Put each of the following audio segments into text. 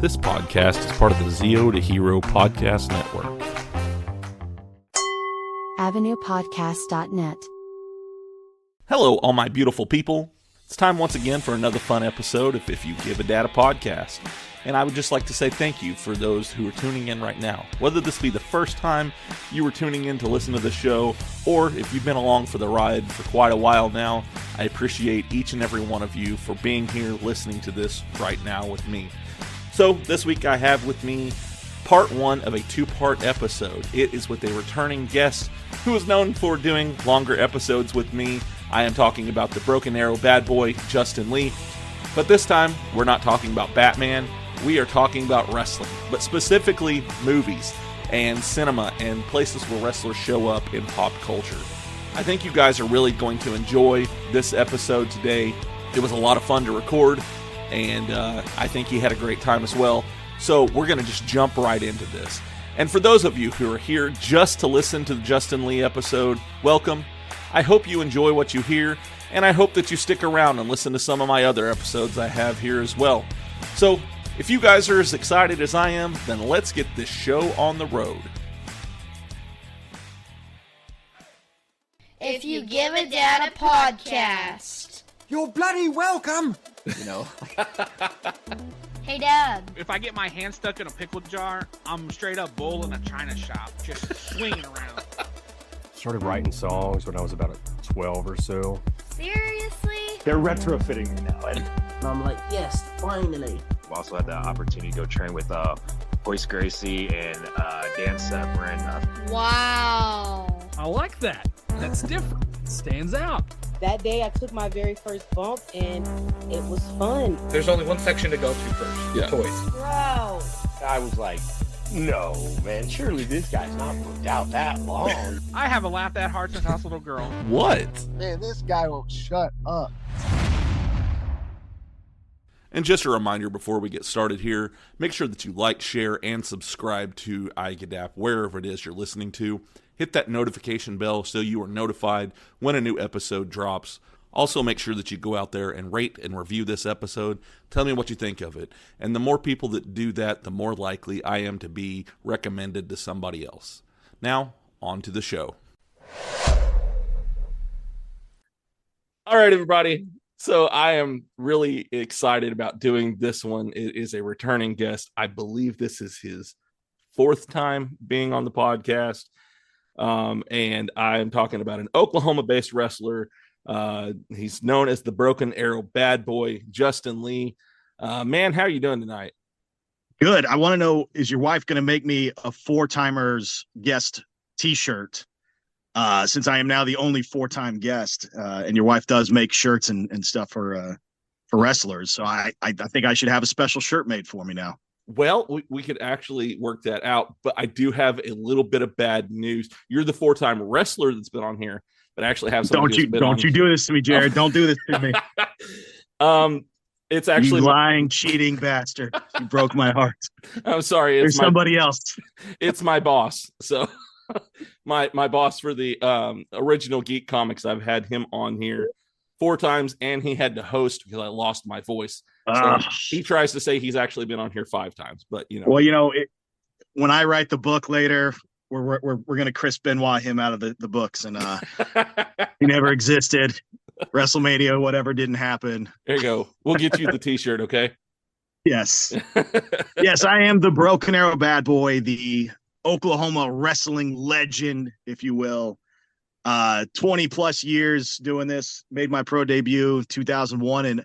This podcast is part of the Zeo to Hero Podcast Network. AvenuePodcast.net. Hello, all my beautiful people. It's time once again for another fun episode of If You Give a Dad a Podcast. And I would just like to say thank you for those who are tuning in right now. Whether this be the first time you were tuning in to listen to the show, or if you've been along for the ride for quite a while now, I appreciate each and every one of you for being here listening to this right now with me. So this week I have with me part one of a two-part episode. It is with a returning guest who is known for doing longer episodes with me. I am talking about the Broken Arrow bad boy, Justin Lee. But this time, we're not talking about Batman. We are talking about wrestling, but specifically movies and cinema and places where wrestlers show up in pop culture. I think you guys are really going to enjoy this episode today. It was a lot of fun to record, and I think he had a great time as well. So we're going to just jump right into this. And for those of you who are here just to listen to the Justin Lee episode, welcome. I hope you enjoy what you hear, and I hope that you stick around and listen to some of my other episodes I have here as well. So, if you guys are as excited as I am, then let's get this show on the road. If You Give a Dad a Podcast. You're bloody welcome! You know. Hey, Dad. If I get my hand stuck in a pickle jar, I'm straight up bull in a china shop, just swinging around. Started writing songs when I was about 12 or so. Seriously? They're retrofitting me now, and I'm like, yes, finally. I've also had the opportunity to go train with Hoist Gracie and Dan Severin. Wow. I like that. That's different. Stands out. That day I took my very first bump and it was fun. There's only one section to go to first. Yeah. Toys. Bro. I was like, no, man, surely this guy's not booked out that long. I haven't laughed that hard since I was a little girl. What? Man, this guy won't shut up. And just a reminder before we get started here, make sure that you like, share, and subscribe to iGadap wherever it is you're listening to. Hit that notification bell so you are notified when a new episode drops. Also, make sure that you go out there and rate and review this episode. Tell me what you think of it. And the more people that do that, the more likely I am to be recommended to somebody else. Now, on to the show. All right, everybody. So I am really excited about doing this one. It is a returning guest. I believe this is his fourth time being on the podcast. And I am talking about an Oklahoma-based wrestler. He's known as the Broken Arrow bad boy, Justin Lee. Man, how are you doing tonight? Good. I want to know, is your wife going to make me a four-timers guest t-shirt? Since I am now the only four-time guest, and your wife does make shirts and stuff for wrestlers. So I think I should have a special shirt made for me now. Well, we could actually work that out, but I do have a little bit of bad news. You're the four-time wrestler that's been on here, but I actually have somebody Don't you do this to me, Jared. Don't do this to me. It's actually you lying, cheating bastard. You broke my heart. I'm sorry. There's somebody else. It's my boss. So my boss for the original Geek comics, I've had him on here 4 times, and he had to host because I lost my voice. So he tries to say he's actually been on here 5 times, but you know. Well, when I write the book later, we're going to Chris Benoit him out of the books, and he never existed. WrestleMania, whatever, didn't happen. There you go. We'll get you the t-shirt, okay? Yes. Yes, I am the Broken Arrow bad boy, the Oklahoma wrestling legend, if you will. 20 plus years doing this. Made my pro debut 2001 in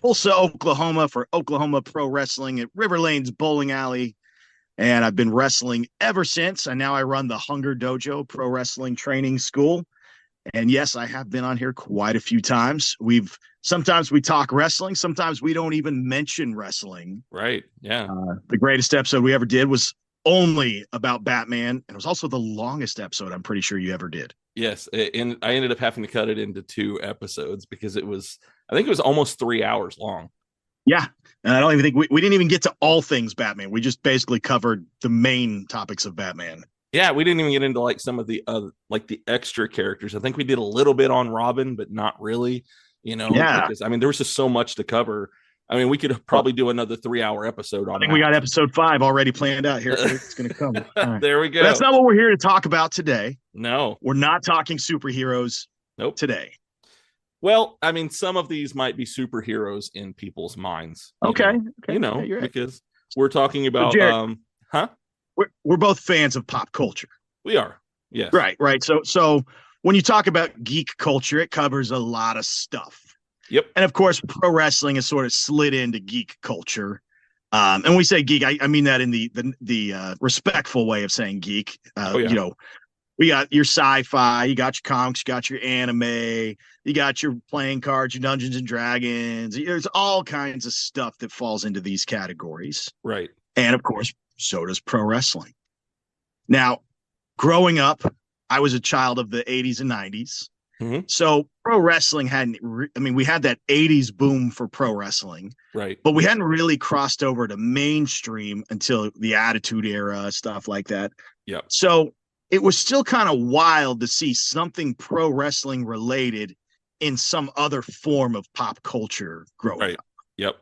Tulsa, Oklahoma for Oklahoma Pro Wrestling at River Lanes Bowling Alley. And I've been wrestling ever since. And now I run the Hunger Dojo Pro Wrestling Training School. And yes, I have been on here quite a few times. Sometimes we talk wrestling. Sometimes we don't even mention wrestling. Right. Yeah. The greatest episode we ever did was only about Batman. And it was also the longest episode I'm pretty sure you ever did. Yes. And I ended up having to cut it into 2 episodes because I think it was almost 3 hours long. Yeah. And I don't even think we didn't even get to all things Batman. We just basically covered the main topics of Batman. Yeah, we didn't even get into like some of the the extra characters. I think we did a little bit on Robin, but not really. Yeah. Because, there was just so much to cover I mean, we could probably do another 3-hour episode on I think that. we got episode 5 already planned out here. It's going to come. All right. There we go. But that's not what we're here to talk about today. No. We're not talking superheroes today. Well, I mean, some of these might be superheroes in people's minds. Okay. Right. Because we're talking about, Jared, we're both fans of pop culture. We are. Yes. Right. So when you talk about geek culture, it covers a lot of stuff. Yep. And of course, pro wrestling has sort of slid into geek culture. And when we say geek, I mean that in the respectful way of saying geek. You know, we got your sci-fi, you got your comics, you got your anime, you got your playing cards, your Dungeons and Dragons. There's all kinds of stuff that falls into these categories. Right. And of course, so does pro wrestling. Now, growing up, I was a child of the 80s and 90s. Mm-hmm. So pro wrestling we had that 80s boom for pro wrestling. Right. But we hadn't really crossed over to mainstream until the Attitude Era, stuff like that. Yep. So it was still kind of wild to see something pro wrestling related in some other form of pop culture growing up. Yep.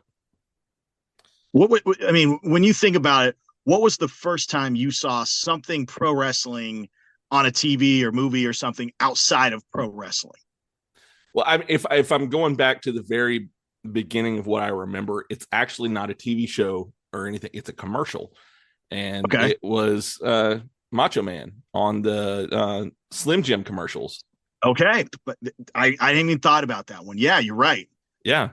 When you think about it, what was the first time you saw something pro wrestling on a TV or movie or something outside of pro wrestling? Well, if I'm going back to the very beginning of what I remember, it's actually not a TV show or anything. It's a commercial. And it was Macho Man on the Slim Jim commercials. Okay. But I hadn't even thought about that one. Yeah, you're right. Yeah.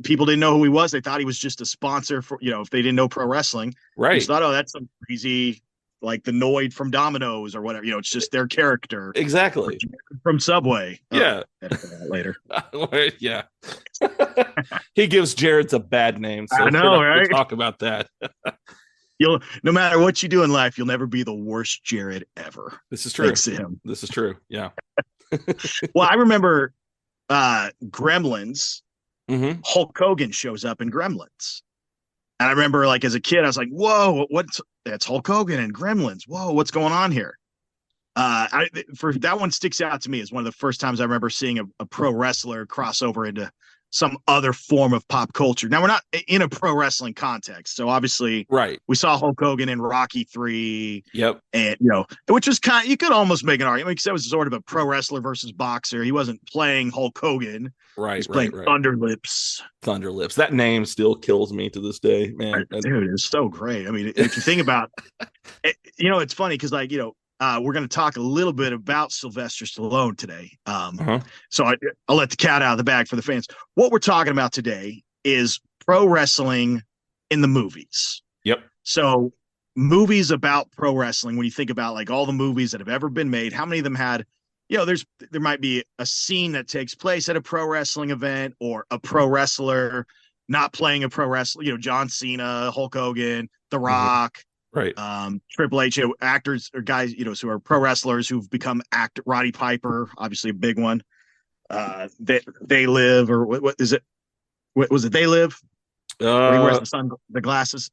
People didn't know who he was. They thought he was just a sponsor for, if they didn't know pro wrestling. Right. They just thought, that's some crazy, like the Noid from Domino's or whatever. It's just their character. Exactly. From Subway. Yeah. Later. Yeah. He gives Jared's a bad name. So I know, right? We'll talk about that. No matter what you do in life, you'll never be the worst Jared ever. This is true. Thanks to him. This is true. Yeah. Well, I remember Gremlins. Mm-hmm. Hulk Hogan shows up in Gremlins. And I remember, like, as a kid, I was like, whoa, that's Hulk Hogan and Gremlins. Whoa, what's going on here? That one sticks out to me as one of the first times I remember seeing a pro wrestler cross over into some other form of pop culture. Now, we're not in a pro wrestling context. So obviously, we saw Hulk Hogan in Rocky 3. Yep. And, which was you could almost make an argument because that was sort of a pro wrestler versus boxer. He wasn't playing Hulk Hogan. Right. He's playing Thunderlips. Thunderlips. That name still kills me to this day, man. Dude, it's so great. I mean, if you think about it, it's funny because, like, we're going to talk a little bit about Sylvester Stallone today. So I'll let the cat out of the bag for the fans. What we're talking about today is pro wrestling in the movies. Yep. So movies about pro wrestling, when you think about like all the movies that have ever been made, how many of them had, there might be a scene that takes place at a pro wrestling event or a pro wrestler not playing a pro wrestler, John Cena, Hulk Hogan, The Rock. Right. Triple H, actors or guys, who are pro wrestlers who've become Roddy Piper, obviously a big one. They Live, or what is it? What was it? They Live? He wears the glasses.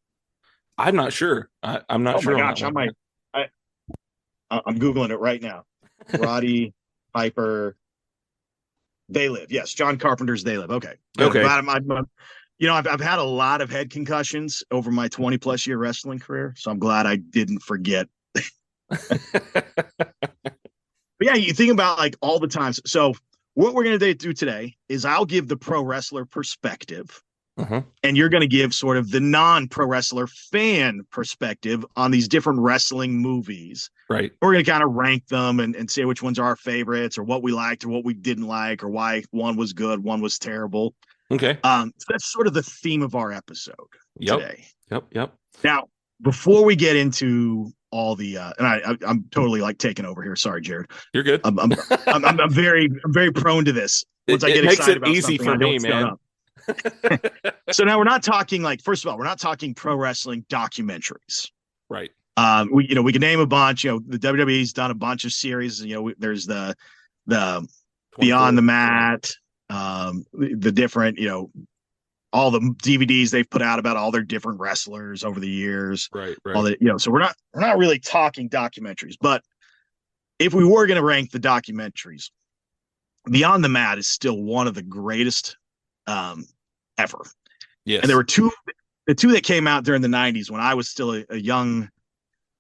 I'm not sure. I'm not sure. Oh my gosh, I'm Googling it right now. Roddy Piper. They Live. Yes, John Carpenter's They Live. Okay. Okay. I've had a lot of head concussions over my 20+ year wrestling career, so I'm glad I didn't forget. But yeah, you think about like all the times. So what we're going to do today is I'll give the pro wrestler perspective, and you're going to give sort of the non-pro wrestler fan perspective on these different wrestling movies. Right. We're going to kind of rank them and say which ones are our favorites or what we liked or what we didn't like or why one was good, one was terrible. Okay. So that's sort of the theme of our episode today. Yep. Now, before we get into all the and I'm totally like taking over here. Sorry, Jared. You're good. I'm very prone to this. Once I get makes excited it about easy for me, man. So now we're not talking first of all, we're not talking pro wrestling documentaries. Right. We can name a bunch. The WWE's done a bunch of series. There's the Beyond the Mat. The different, all the DVDs they've put out about all their different wrestlers over the years. Right. All that, so we're not really talking documentaries, but if we were going to rank the documentaries, Beyond the Mat is still one of the greatest ever. Yes. And there were the two that came out during the 90s when I was still a young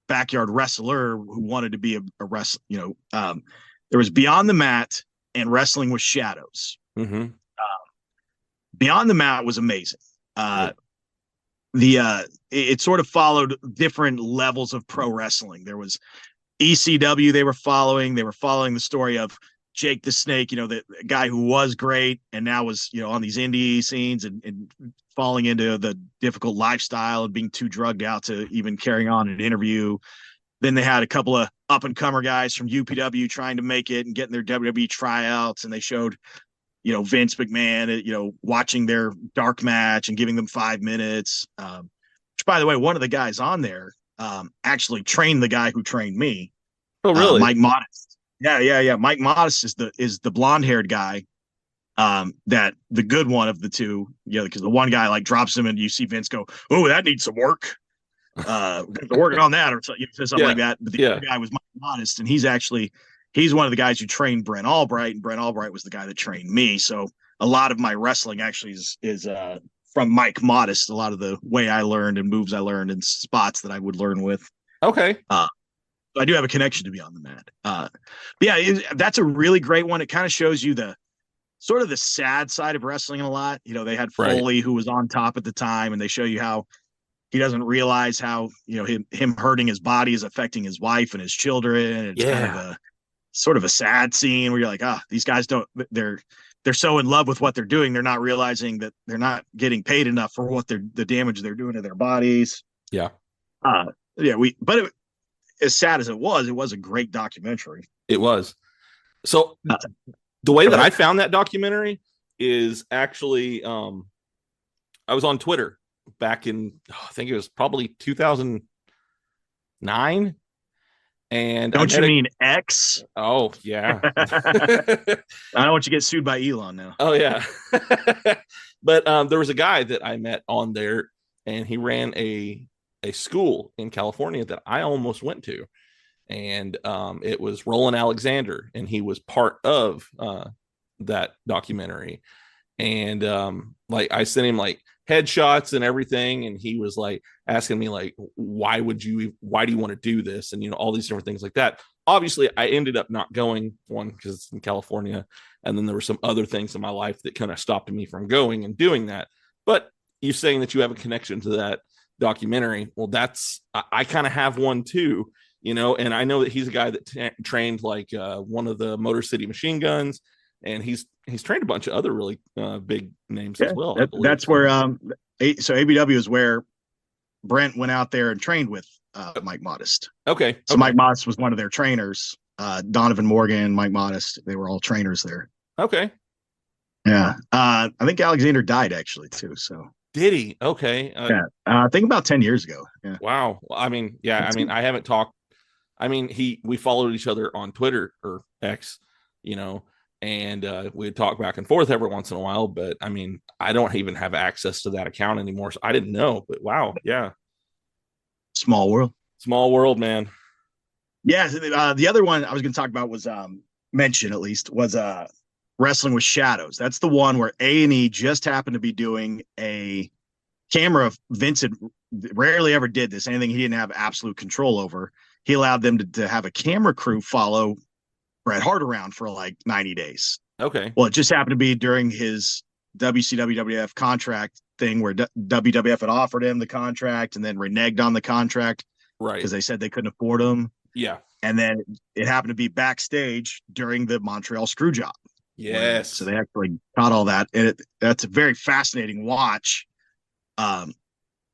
backyard wrestler who wanted to be a wrestler. There was Beyond the Mat and Wrestling with Shadows. Mm-hmm. Beyond the Mat was amazing. It sort of followed different levels of pro wrestling. There was ECW they were following the story of Jake the Snake, the guy who was great and now was, on these indie scenes and falling into the difficult lifestyle and being too drugged out to even carrying on an interview. Then they had a couple of up and comer guys from UPW trying to make it and getting their WWE tryouts. And they showed, Vince McMahon, watching their dark match and giving them 5 minutes. Which, by the way, one of the guys on there actually trained the guy who trained me. Oh, really? Mike Modest. Yeah. Mike Modest is the blonde haired guy. That the good one of the two, because the one guy drops him and you see Vince go, "Oh, that needs some work." They're working on that or something like that. But the other guy was Mike Modest, and he's one of the guys who trained Brent Albright, and Brent Albright was the guy that trained me. So a lot of my wrestling actually is from Mike Modest. A lot of the way I learned and moves I learned and spots that I would learn with. Okay. I do have a connection to Beyond the Mat. That's a really great one. It kind of shows you the sort of the sad side of wrestling a lot. They had Foley who was on top at the time, and they show you how he doesn't realize how, him hurting his body is affecting his wife and his children. It's kind of sort of a sad scene where you're like, these guys they're so in love with what they're doing. They're not realizing that they're not getting paid enough for what the damage they're doing to their bodies. Yeah. As sad as it was a great documentary. It was. So the way that I found that documentary is actually, I was on Twitter back in, I think it was probably 2009. And don't you mean X? Oh, yeah. I don't want you to get sued by Elon now. Oh, yeah. But there was a guy that I met on there, and he ran a school in California that I almost went to. And it was Roland Alexander, and he was part of that documentary. And I sent him headshots and everything, and he was asking me why do you want to do this, and all these different things like that. Obviously I ended up not going, one, because it's in California, and then there were some other things in my life that kind of stopped me from going and doing that. But you saying that you have a connection to that documentary, well, I kind of have one too, and I know that he's a guy that trained one of the Motor City Machine Guns, and he's trained a bunch of other really big names as well. That's where so ABW is where Brent went out there and trained with Mike Modest. Okay. So Mike Modest was one of their trainers. Donovan Morgan, Mike Modest, they were all trainers there. Okay. Yeah. I think Alexander died actually too. So did he? Okay. I think about 10 years ago. Yeah. Wow. I mean, I haven't talked. We followed each other on Twitter or X, and we'd talk back and forth every once in a while, but I don't even have access to that account anymore, so I didn't know. But wow, yeah, small world, man. Yeah. The other one I was going to talk about was mention at least was Wrestling with Shadows. That's the one where A&E just happened to be doing a camera. Vince rarely ever did this, anything he didn't have absolute control over. He allowed them to have a camera crew follow Bret Hart around for 90 days. Okay. Well, it just happened to be during his WCW-WWF contract thing where WWF had offered him the contract and then reneged on the contract. Right. Because they said they couldn't afford him. Yeah. And then it happened to be backstage during the Montreal screw job. Yes. So they actually caught all that. And that's a very fascinating watch.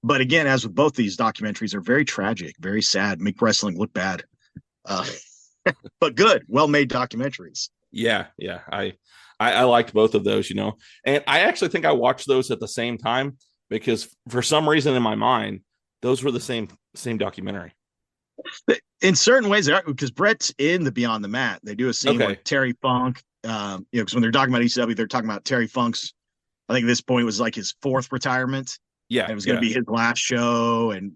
But again, as with both these documentaries, are very tragic, very sad, make wrestling look bad. But good, well-made documentaries. Yeah. I liked both of those, and I actually think I watched those at the same time because for some reason in my mind, those were the same documentary. In certain ways, because Brett's in the Beyond the Mat. They do a scene with Terry Funk, because when they're talking about ECW, they're talking about Terry Funk's, I think at this point was his fourth retirement. Yeah. And it was going to be his last show, and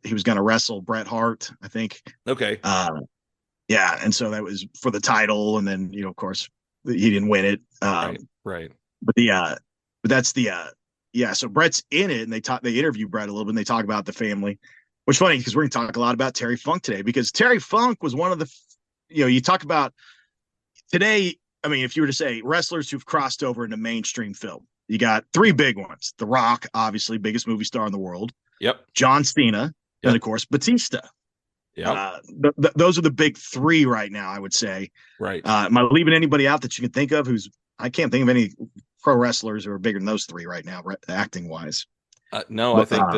he was going to wrestle Bret Hart, I think. Okay. Yeah, and so that was for the title, and then of course he didn't win it. Right. But that's the so Brett's in it, and they interview Brett a little bit, and they talk about the family, which is funny because we're going to talk a lot about Terry Funk today, because Terry Funk was one of the, you talk about today. I mean, if you were to say wrestlers who've crossed over into mainstream film, you got three big ones: The Rock, obviously biggest movie star in the world. Yep. John Cena, Yep. and of course Batista. Yeah. Those are the big three right now, I would say. Right. Am I leaving anybody out that you can think of? I can't think of any pro wrestlers who are bigger than those three right now, acting wise. No, I think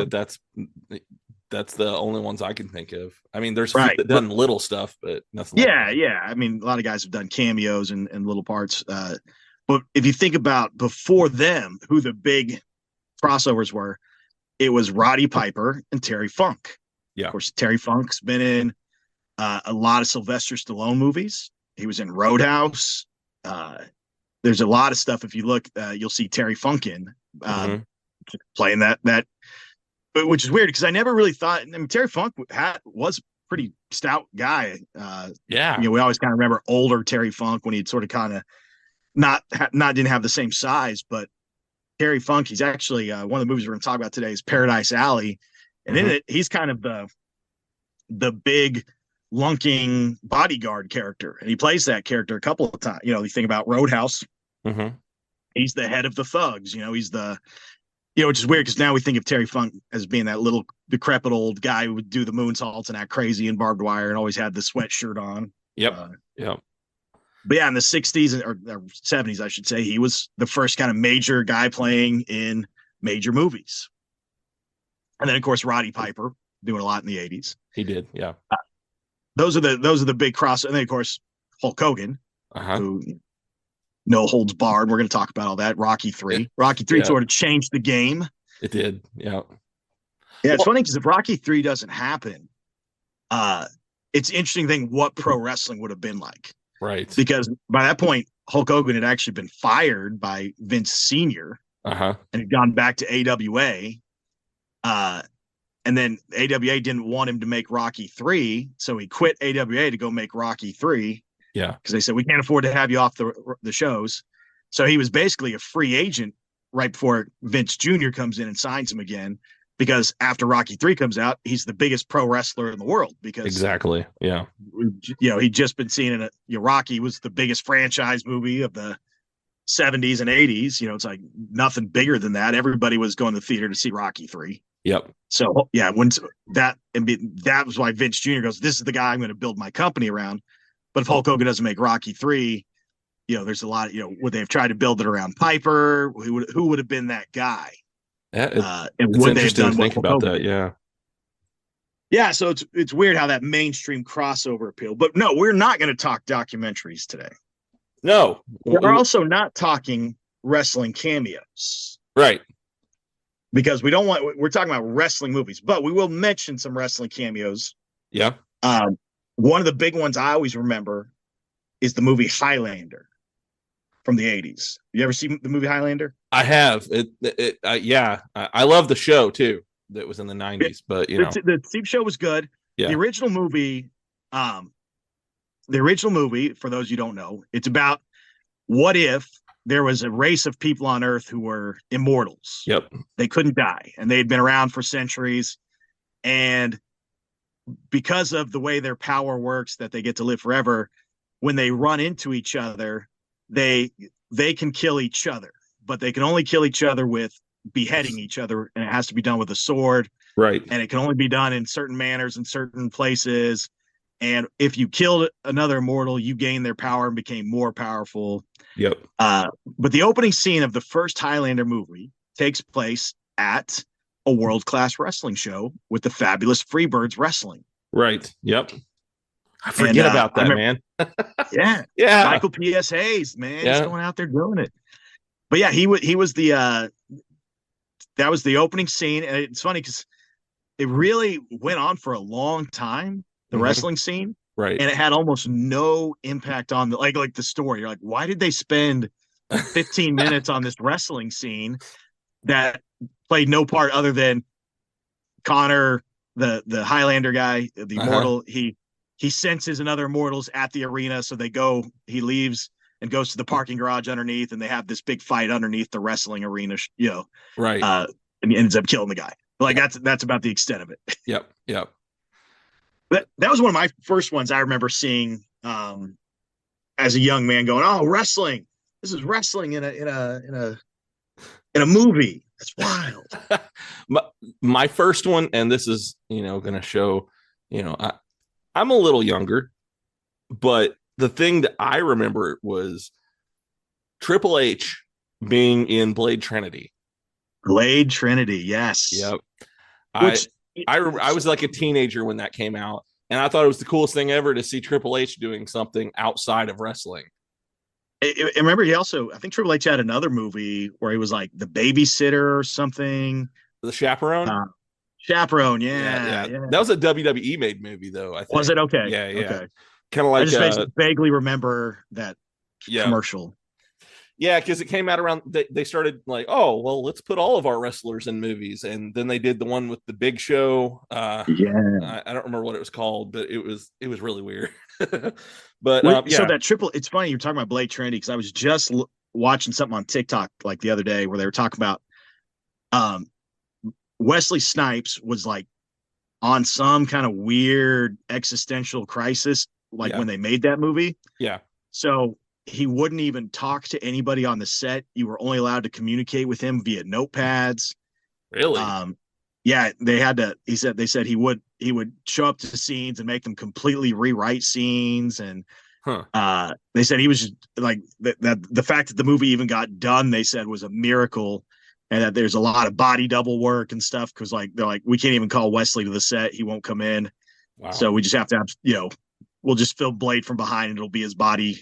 that's the only ones I can think of. I mean, there's right. done little stuff, but nothing. Yeah. I mean, a lot of guys have done cameos and little parts. But if you think about before them, who the big crossovers were, it was Roddy Piper and Terry Funk. Yeah. Of course, Terry Funk's been in a lot of Sylvester Stallone movies. He was in Roadhouse. There's a lot of stuff. If you look, you'll see Terry Funk in playing that, which is weird because I never really thought. I mean, Terry Funk was a pretty stout guy. We always kind of remember older Terry Funk when he'd sort of kind of didn't have the same size. But Terry Funk, he's actually one of the movies we're going to talk about today is Paradise Alley, and in it he's kind of the big lunking bodyguard character, and he plays that character a couple of times. You think about Roadhouse. He's the head of the thugs. He's the which is weird because now we think of Terry Funk as being that little decrepit old guy who would do the moonsaults and act crazy in barbed wire and always had the sweatshirt on. Yep. But yeah, in the 60s or 70s, I should say, he was the first kind of major guy playing in major movies. And then, of course, Roddy Piper doing a lot in the 80s. He did, yeah. Those are the big cross. And then, of course, Hulk Hogan, who no holds barred. We're going to talk about all that. Rocky III. Rocky III sort of changed the game. It did, yeah. Yeah, it's funny because if Rocky III doesn't happen, it's an interesting thing what pro wrestling would have been like. Right. Because by that point, Hulk Hogan had actually been fired by Vince Sr. And had gone back to AWA. And then AWA didn't want him to make Rocky III, so he quit AWA to go make Rocky III. Yeah. Because they said, we can't afford to have you off the shows. So he was basically a free agent right before Vince Jr. comes in and signs him again. Because after Rocky III comes out, he's the biggest pro wrestler in the world. Because exactly, yeah, he'd just been seen in Rocky was the biggest franchise movie of the 70s and 80s. It's like nothing bigger than that. Everybody was going to the theater to see Rocky III. Yep. So yeah, that was why Vince Jr. goes, this is the guy I'm going to build my company around. But if Hulk Hogan doesn't make Rocky III, there's a lot. Would they have tried to build it around Piper? Who would have been that guy? Yeah, and it's interesting to think about that. Yeah. So it's weird how that mainstream crossover appeal. But no, we're not going to talk documentaries today. No, we're also not talking wrestling cameos, right? Because we're talking about wrestling movies, but we will mention some wrestling cameos. Yeah. One of the big ones I always remember is the movie Highlander from the 80s. You ever seen the movie Highlander? I have. I love the show too. That was in the 90s, but the TV show was good. Yeah. The original movie, for those you don't know, it's about what if there was a race of people on Earth who were immortals. Yep. They couldn't die, and they had been around for centuries. And because of the way their power works, that they get to live forever, when they run into each other, they can kill each other, but they can only kill each other with beheading each other, and it has to be done with a sword. Right. And it can only be done in certain manners in certain places. And if you killed another immortal, you gained their power and became more powerful. Yep. But the opening scene of the first Highlander movie takes place at a world-class wrestling show with the fabulous Freebirds Wrestling. Right. Yep. I forget about that, man. Yeah. Yeah. Michael P.S. Hayes, man. He's going out there doing it. But yeah, he was that was the opening scene. And it's funny because it really went on for a long time, the wrestling scene. Right. And it had almost no impact on the like the story. You're like, why did they spend 15 minutes on this wrestling scene that played no part other than Connor, the Highlander guy, the immortal, he senses another immortal's at the arena, so he leaves and goes to the parking garage underneath, and they have this big fight underneath the wrestling arena, Right. And he ends up killing the guy. Like that's about the extent of it. Yep. But that was one of my first ones I remember seeing as a young man, going, "Oh, wrestling! This is wrestling in a movie. That's wild." My first one, and this is going to show, I'm a little younger, but the thing that I remember was Triple H being in Blade Trinity. Blade Trinity, yes. Yep. I was like a teenager when that came out, and I thought it was the coolest thing ever to see Triple H doing something outside of wrestling. I remember I think Triple H had another movie where he was like the babysitter or something. The Chaperone? Chaperone, yeah. That was a WWE made movie, though, I think. Was it? Okay. Yeah. Okay. Kind of like... I just vaguely remember that commercial. Yeah, because it came out around... They started like, oh, well, let's put all of our wrestlers in movies. And then they did the one with the Big Show. I don't remember what it was called, but it was really weird. But so that it's funny you're talking about Blade Trinity, because I was just watching something on TikTok like the other day where they were talking about Wesley Snipes was like on some kind of weird existential crisis when they made that movie. Yeah. So he wouldn't even talk to anybody on the set. You were only allowed to communicate with him via notepads. Really? Yeah, they said he would show up to scenes and make them completely rewrite scenes. And they said he was just, like that the fact that the movie even got done, they said, was a miracle, and that there's a lot of body double work and stuff, because they're like, we can't even call Wesley to the set, he won't come in. Wow. So we just have to have, we'll just film Blade from behind and it'll be his body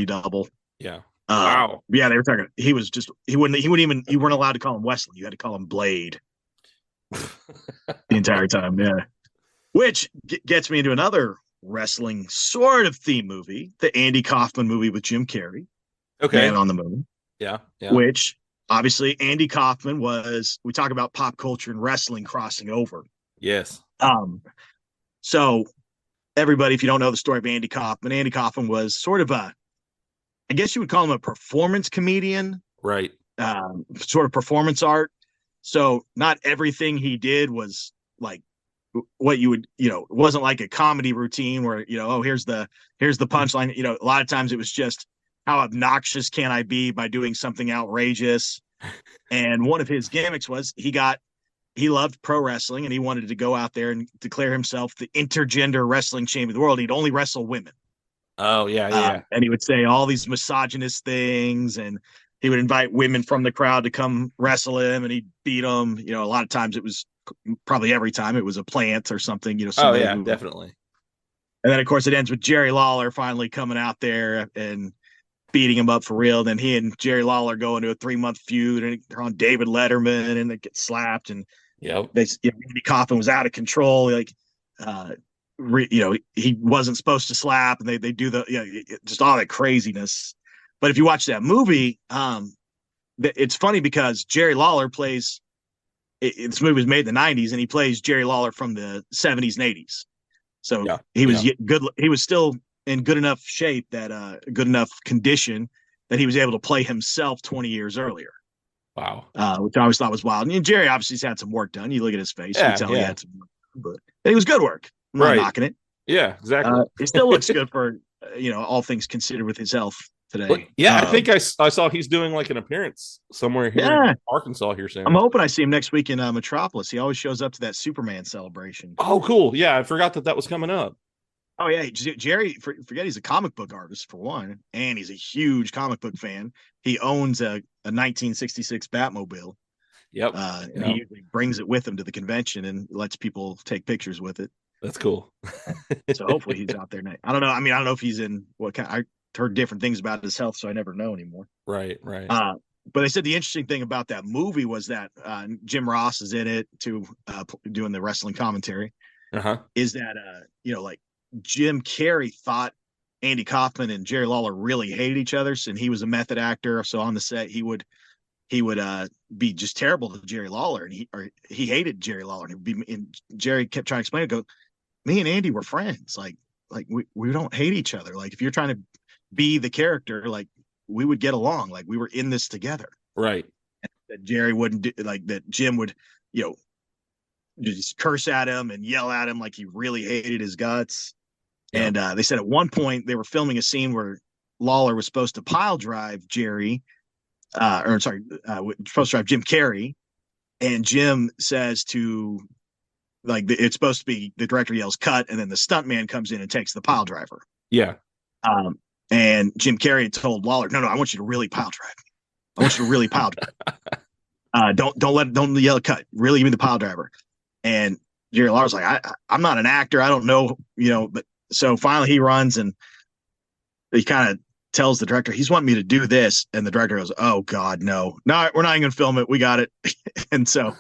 double. Yeah. Wow. Yeah, they were talking. He wouldn't even, you weren't allowed to call him Wesley. You had to call him Blade the entire time. Yeah. Which gets me into another wrestling sort of theme movie, the Andy Kaufman movie with Jim Carrey. Okay. Man on the Moon. Yeah. Which obviously Andy Kaufman we talk about pop culture and wrestling crossing over. Yes. So everybody, if you don't know the story of Andy Kaufman was sort of I guess you would call him a performance comedian. Right. Sort of performance art. So not everything he did was like what you would, it wasn't like a comedy routine where, here's the punchline. A lot of times it was just, how obnoxious can I be by doing something outrageous? And one of his gimmicks was he loved pro wrestling, and he wanted to go out there and declare himself the intergender wrestling champion of the world. He'd only wrestle women. Oh, yeah. And he would say all these misogynist things, and he would invite women from the crowd to come wrestle him, and he'd beat them. A lot of times probably every time it was a plant or something, Definitely. And then, of course, it ends with Jerry Lawler finally coming out there and beating him up for real. Then he and Jerry Lawler go into a 3-month feud, and they're on David Letterman, and they get slapped. And Andy Kaufman was out of control. Like, he wasn't supposed to slap, and they do just all that craziness. But if you watch that movie, it's funny because Jerry Lawler plays. This movie was made in the 90s, and he plays Jerry Lawler from the 70s and 80s. So he was good. He was still in good enough shape, good enough condition that he was able to play himself 20 years earlier. Wow. Which I always thought was wild. And Jerry obviously has had some work done. You look at his face, you tell he had some work done, but it was good work. I'm not knocking it. Yeah, exactly. He still looks good for, all things considered with his health today. I think I saw he's doing like an appearance somewhere here in Arkansas here soon. I'm hoping I see him next week in Metropolis. He always shows up to that Superman celebration. Oh, cool. Yeah, I forgot that was coming up. Oh, yeah. Jerry, forget he's a comic book artist, for one, and he's a huge comic book fan. He owns a 1966 Batmobile. Yep. And he usually brings it with him to the convention and lets people take pictures with it. That's cool. So hopefully he's out there now. I don't know. I mean, I don't know if he's in what kind. I heard different things about his health, so I never know anymore. Right. But they said the interesting thing about that movie was that Jim Ross is in it too, doing the wrestling commentary. Is that like Jim Carrey thought Andy Kaufman and Jerry Lawler really hated each other, and he was a method actor. So on the set, he would be just terrible to Jerry Lawler, and he hated Jerry Lawler. And Jerry kept trying to explain it. Me and Andy were friends. Like we don't hate each other. Like if you're trying to be the character, like we would get along, like we were in this together. Right. That Jerry wouldn't do, like that Jim would, just curse at him and yell at him like he really hated his guts. Yeah. And they said at one point they were filming a scene where Lawler was supposed to pile drive Jerry, supposed to drive Jim Carrey, and Jim says to, like, it's supposed to be the director yells cut, and then the stuntman comes in and takes the pile driver. Yeah. And Jim Carrey told Lawler, no, I want you to really pile drive me. I want you to really pile drive. Don't yell cut. Really give me the pile driver. And Jerry Lawler's like, I'm not an actor. I don't know, but so finally he runs and he kind of tells the director, he's wanting me to do this. And the director goes, oh God, no, we're not even going to film it. We got it. And so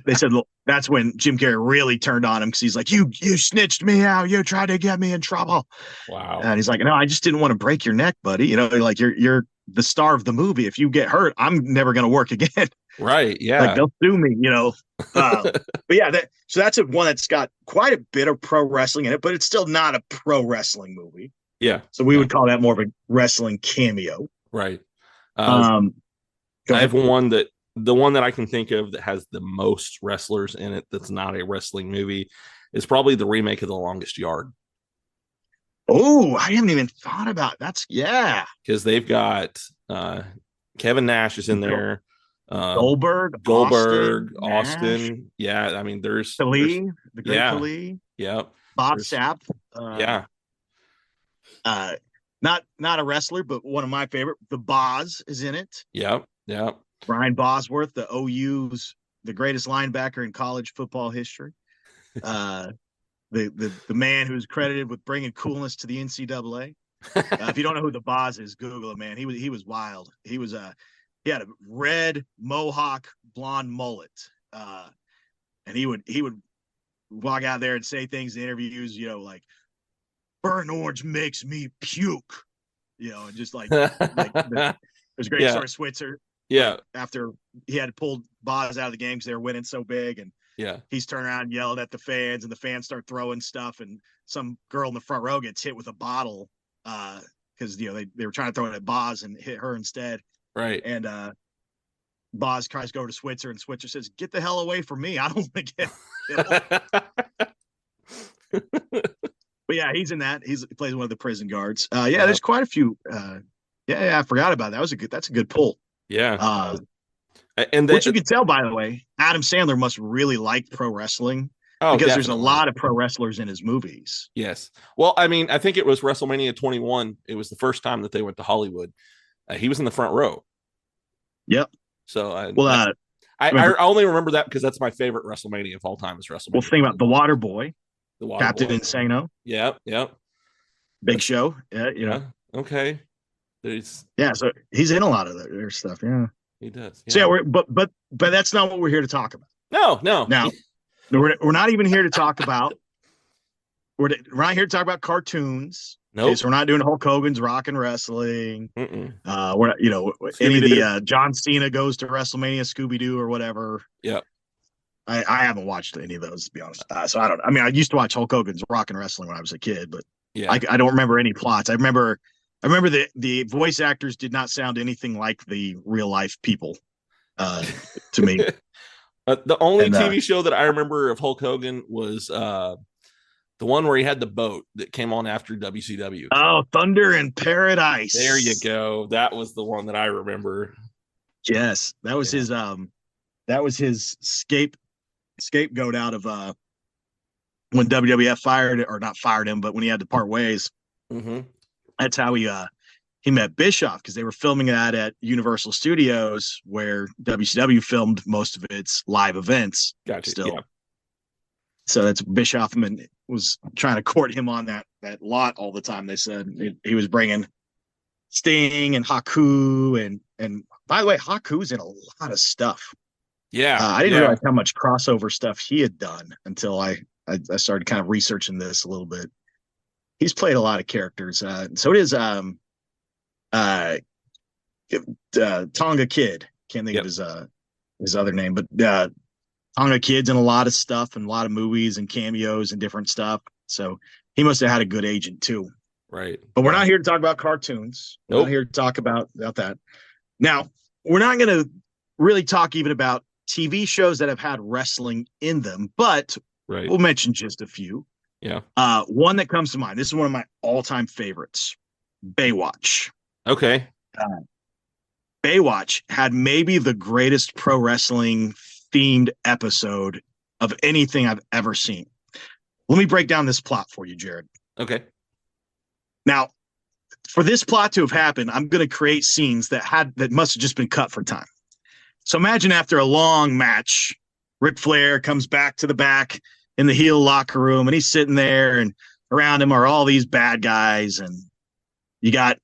they said, look, that's when Jim Carrey really turned on him. Cause he's like, you snitched me out. You tried to get me in trouble. Wow. And he's like, no, I just didn't want to break your neck, buddy. Like you're the star of the movie. If you get hurt, I'm never going to work again. Right. Yeah. Like they'll sue me, but yeah, so that's one that's got quite a bit of pro wrestling in it, but it's still not a pro wrestling movie. Yeah. So we would call that more of a wrestling cameo. Right. I have the one that I can think of that has the most wrestlers in it that's not a wrestling movie is probably the remake of The Longest Yard. Oh, I haven't even thought about that's because they've got Kevin Nash is in there. Goldberg, Austin. Yeah, I mean, there's Khali, the great Khali. Yeah, Bob Sapp. Not a wrestler, but one of my favorite. The Boz is in it. Yep. Brian Bosworth, the greatest linebacker in college football history. The man who's credited with bringing coolness to the NCAA. If you don't know who the Boz is, Google it, man. He was wild. He had a red mohawk blonde mullet, and he would walk out there and say things in interviews, like burnt orange makes me puke, and just like there's a great story, Switzer. Yeah, after he had pulled Boz out of the game because they were winning so big, and he's turning around and yelled at the fans, and the fans start throwing stuff, and some girl in the front row gets hit with a bottle because they were trying to throw it at Boz and hit her instead. Right. And Boz tries to go to Switzer, and Switzer says, "Get the hell away from me! I don't want to get." But yeah, he's in that. He plays one of the prison guards. There's quite a few. I forgot about that. That's a good pull. Yeah. And which you can tell, by the way, Adam Sandler must really like pro wrestling because there's a lot of pro wrestlers in his movies. Yes. Well, I mean, I think it was WrestleMania 21. It was the first time that they went to Hollywood. He was in the front row. Yep. So I only remember that because that's my favorite WrestleMania of all time is WrestleMania. Well, think about the Water Boy, Captain Insano. Yep. Big Show. Yeah. Okay. So he's in a lot of their stuff. Yeah, he does. Yeah. So but that's not what we're here to talk about. No. Now, we're not even here to talk about. We're not here to talk about cartoons. Nope. Okay, so we're not doing Hulk Hogan's Rock and Wrestling. Mm-mm. We're not, any of the John Cena goes to WrestleMania, Scooby Doo, or whatever. Yeah. I haven't watched any of those, to be honest. So I don't. I mean, I used to watch Hulk Hogan's Rock and Wrestling when I was a kid, but I don't remember any plots. I remember the voice actors did not sound anything like the real life people to me. The only TV show that I remember of Hulk Hogan was the one where he had the boat that came on after WCW. Oh, Thunder in Paradise. There you go. That was the one that I remember. Yes, that was his. That was his scapegoat out of when WWF not fired him, but when he had to part ways. Mm-hmm. That's how he met Bischoff, because they were filming that at Universal Studios, where WCW filmed most of its live events. Gotcha. Still. Yeah. So that's Bischoff was trying to court him on that lot all the time. They said he was bringing Sting and Haku and by the way, Haku's in a lot of stuff. Yeah, I didn't realize how much crossover stuff he had done until I started kind of researching this a little bit. He's played a lot of characters. So it is Tonga Kid. Can't think of his other name, but Tonga Kid's in a lot of stuff and a lot of movies and cameos and different stuff. So he must have had a good agent too. Right. But we're not here to talk about cartoons. We're not here to talk about that. Now, we're not going to really talk even about TV shows that have had wrestling in them, but we'll mention just a few. Yeah. One that comes to mind. This is one of my all-time favorites, Baywatch. Okay. Baywatch had maybe the greatest pro wrestling themed episode of anything I've ever seen. Let me break down this plot for you, Jared. Okay. Now, for this plot to have happened, I'm going to create scenes that must have just been cut for time. So imagine after a long match, Ric Flair comes back to the back in the heel locker room, and he's sitting there, and around him are all these bad guys, and you got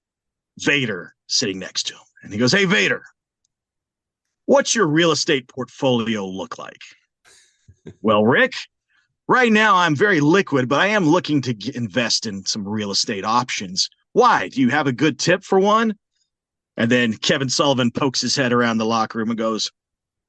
Vader sitting next to him. And he goes, "Hey, Vader, what's your real estate portfolio look like?" "Well, Rick, right now I'm very liquid, but I am looking to invest in some real estate options. Why? Do you have a good tip for one?" And then Kevin Sullivan pokes his head around the locker room and goes,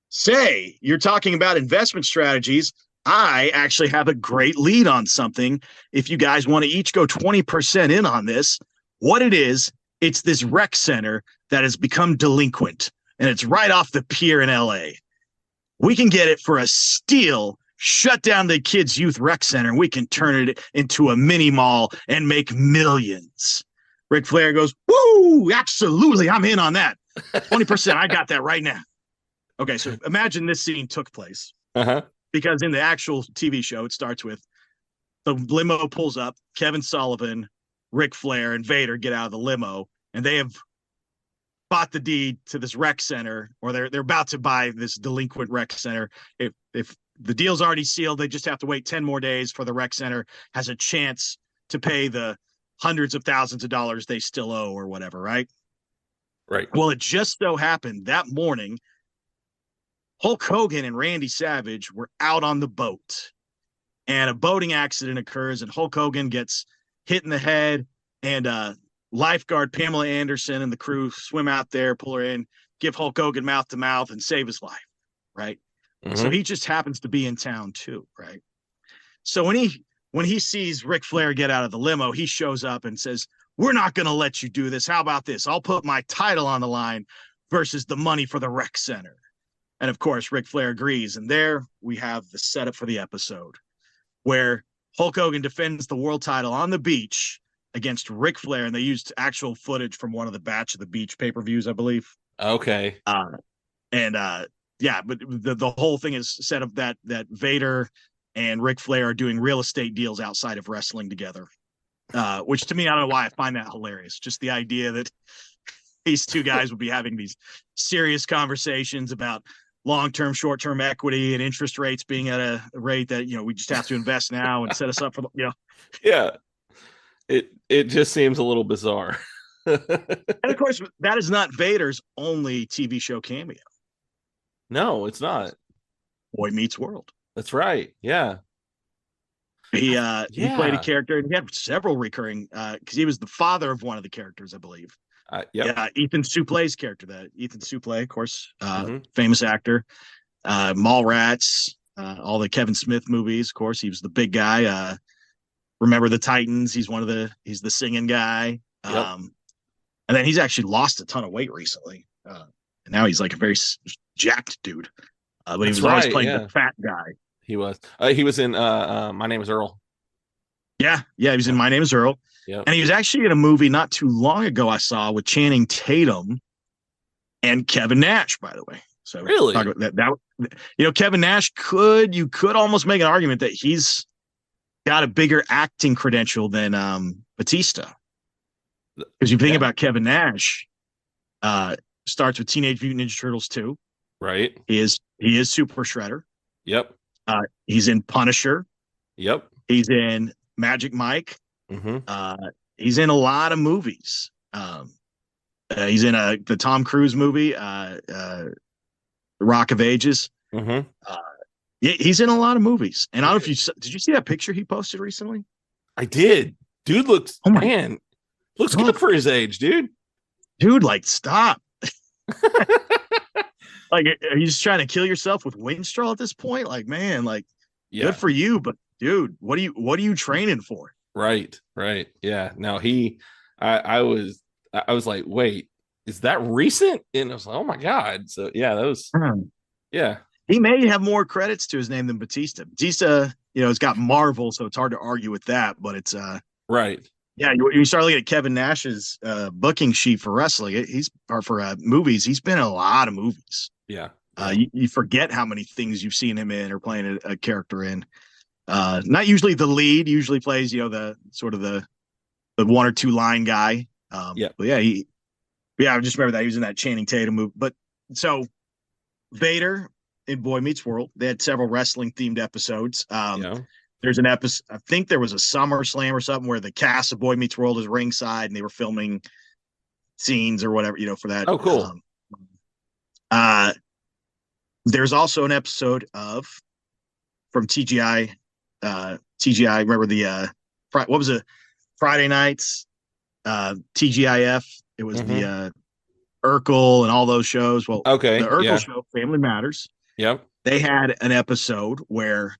"Say, you're talking about investment strategies. I actually have a great lead on something. If you guys want to each go 20% in on this, what it is, it's this rec center that has become delinquent, and it's right off the pier in LA. We can get it for a steal, shut down the kids' youth rec center, and we can turn it into a mini mall and make millions." Ric Flair goes, "Woo, absolutely, I'm in on that. 20%, I got that right now." Okay, so imagine this scene took place. Because in the actual TV show, it starts with the limo pulls up, Kevin Sullivan, Ric Flair, and Vader get out of the limo, and they have bought the deed to this rec center, or they're about to buy this delinquent rec center. If the deal's already sealed, they just have to wait 10 more days for the rec center has a chance to pay the hundreds of thousands of dollars they still owe or whatever, right? Right. Well, it just so happened that morning, Hulk Hogan and Randy Savage were out on the boat, and a boating accident occurs, and Hulk Hogan gets hit in the head, and lifeguard Pamela Anderson and the crew swim out there, pull her in, give Hulk Hogan mouth to mouth, and save his life, right? So he just happens to be in town too, right? So when he sees Ric Flair get out of the limo, he shows up and says, "We're not going to let you do this. How about this? I'll put my title on the line versus the money for the rec center." And of course, Ric Flair agrees. And there we have the setup for the episode where Hulk Hogan defends the world title on the beach against Ric Flair. And they used actual footage from one of the Batch of the Beach pay-per-views, I believe. Okay. Yeah, but the whole thing is set up that Vader and Ric Flair are doing real estate deals outside of wrestling together, which to me, I don't know why I find that hilarious. Just the idea that these two guys would be having these serious conversations about long-term, short-term equity and interest rates being at a rate that, we just have to invest now and set us up for, Yeah. It just seems a little bizarre. And of course, that is not Vader's only TV show cameo. No, it's not. Boy Meets World. That's right. Yeah. He played a character, and he had several recurring because he was the father of one of the characters, I believe. Yeah, Ethan Supplé's character. Ethan Supplé, of course, famous actor. Mallrats, all the Kevin Smith movies. Of course, he was the big guy. Remember the Titans? He's the singing guy. Yep. And then he's actually lost a ton of weight recently. And now he's like a very jacked dude. But he was always playing the fat guy. He was. He was in My Name is Earl. Yeah, he was in My Name is Earl. Yep. And he was actually in a movie not too long ago I saw with Channing Tatum and Kevin Nash, by the way. So really, talk about that Kevin Nash you could almost make an argument that he's got a bigger acting credential than Batista. Because you think about Kevin Nash, starts with Teenage Mutant Ninja Turtles 2. Right. He is Super Shredder. Yep. He's in Punisher. Yep. He's in Magic Mike. He's in a lot of movies. He's in the Tom Cruise movie, The Rock of Ages. He's in a lot of movies. And I don't know if did you see that picture he posted recently? I did. Dude looks looks good for his age, dude. Dude, stop. Are you just trying to kill yourself with wind straw at this point? Good for you, but dude, what are you training for? Right. Yeah. Now I was like, wait, is that recent? And I was like, oh my God. So yeah, that was, yeah. He may have more credits to his name than Batista. Batista, has got Marvel, so it's hard to argue with that, but it's, right. Yeah, you start looking at Kevin Nash's booking sheet for wrestling. For movies. He's been in a lot of movies. Yeah. You forget how many things you've seen him in or playing a character in. Not usually the lead. Usually plays the sort of the one or two line guy. But I just remember that he was in that Channing Tatum movie. But so Vader in Boy Meets World, they had several wrestling themed episodes. There's an episode, I think there was a SummerSlam or something where the cast of Boy Meets World is ringside and they were filming scenes or whatever, for that. Oh, cool. There's also an episode from TGI. Remember what was it? Friday nights, TGIF. It was the Urkel and all those shows. Well, okay, the Urkel show, Family Matters. Yep. They had an episode where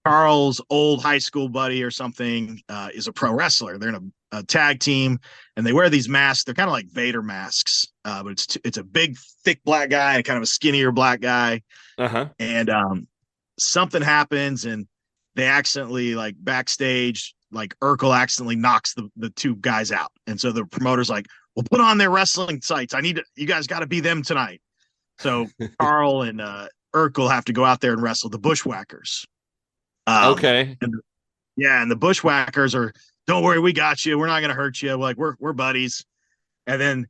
Carl's old high school buddy or something is a pro wrestler. They're in a tag team, and they wear these masks. They're kind of like Vader masks, but it's a big, thick black guy and kind of a skinnier black guy. And something happens, and they accidentally, like backstage, like Urkel accidentally knocks the two guys out, and so the promoter's like, "Well, put on their wrestling tights. You guys got to be them tonight." So Carl and Urkel have to go out there and wrestle the Bushwhackers. Okay. And the Bushwhackers are, "Don't worry, we got you. We're not gonna hurt you. We're buddies." And then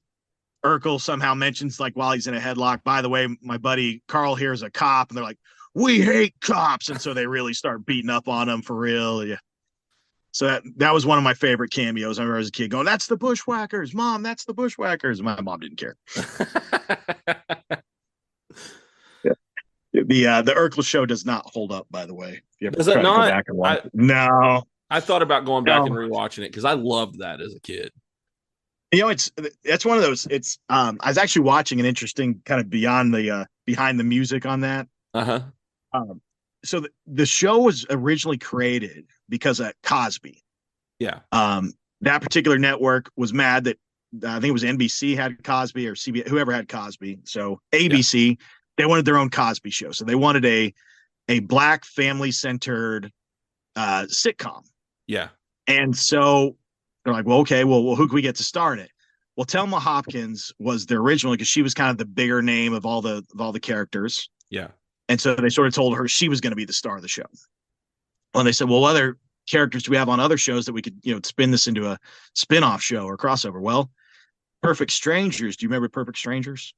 Urkel somehow mentions, like, while he's in a headlock, "By the way, my buddy Carl here is a cop," and they're like, "We hate cops," and so they really start beating up on him for real. Yeah. So that was one of my favorite cameos. I remember as a kid going, "That's the Bushwhackers, Mom. That's the Bushwhackers." My mom didn't care. The Urkel show does not hold up, by the way. Does it not? Go back and watch it. No. I thought about going back and rewatching it because I loved that as a kid. That's one of those. It's I was actually watching an interesting kind of behind the music on that. So the show was originally created because of Cosby. Yeah. That particular network was mad that I think it was NBC had Cosby or CBS, whoever had Cosby. So ABC, they wanted their own Cosby show. So they wanted a black family centered sitcom. Yeah. And so they're like, well, okay, well, who can we get to star in it? Well, Thelma Hopkins was the original because she was kind of the bigger name of all the characters. Yeah. And so they sort of told her she was going to be the star of the show. Well, and they said, well, what other characters do we have on other shows that we could, spin this into a spin-off show or crossover? Well, Perfect Strangers. Do you remember Perfect Strangers?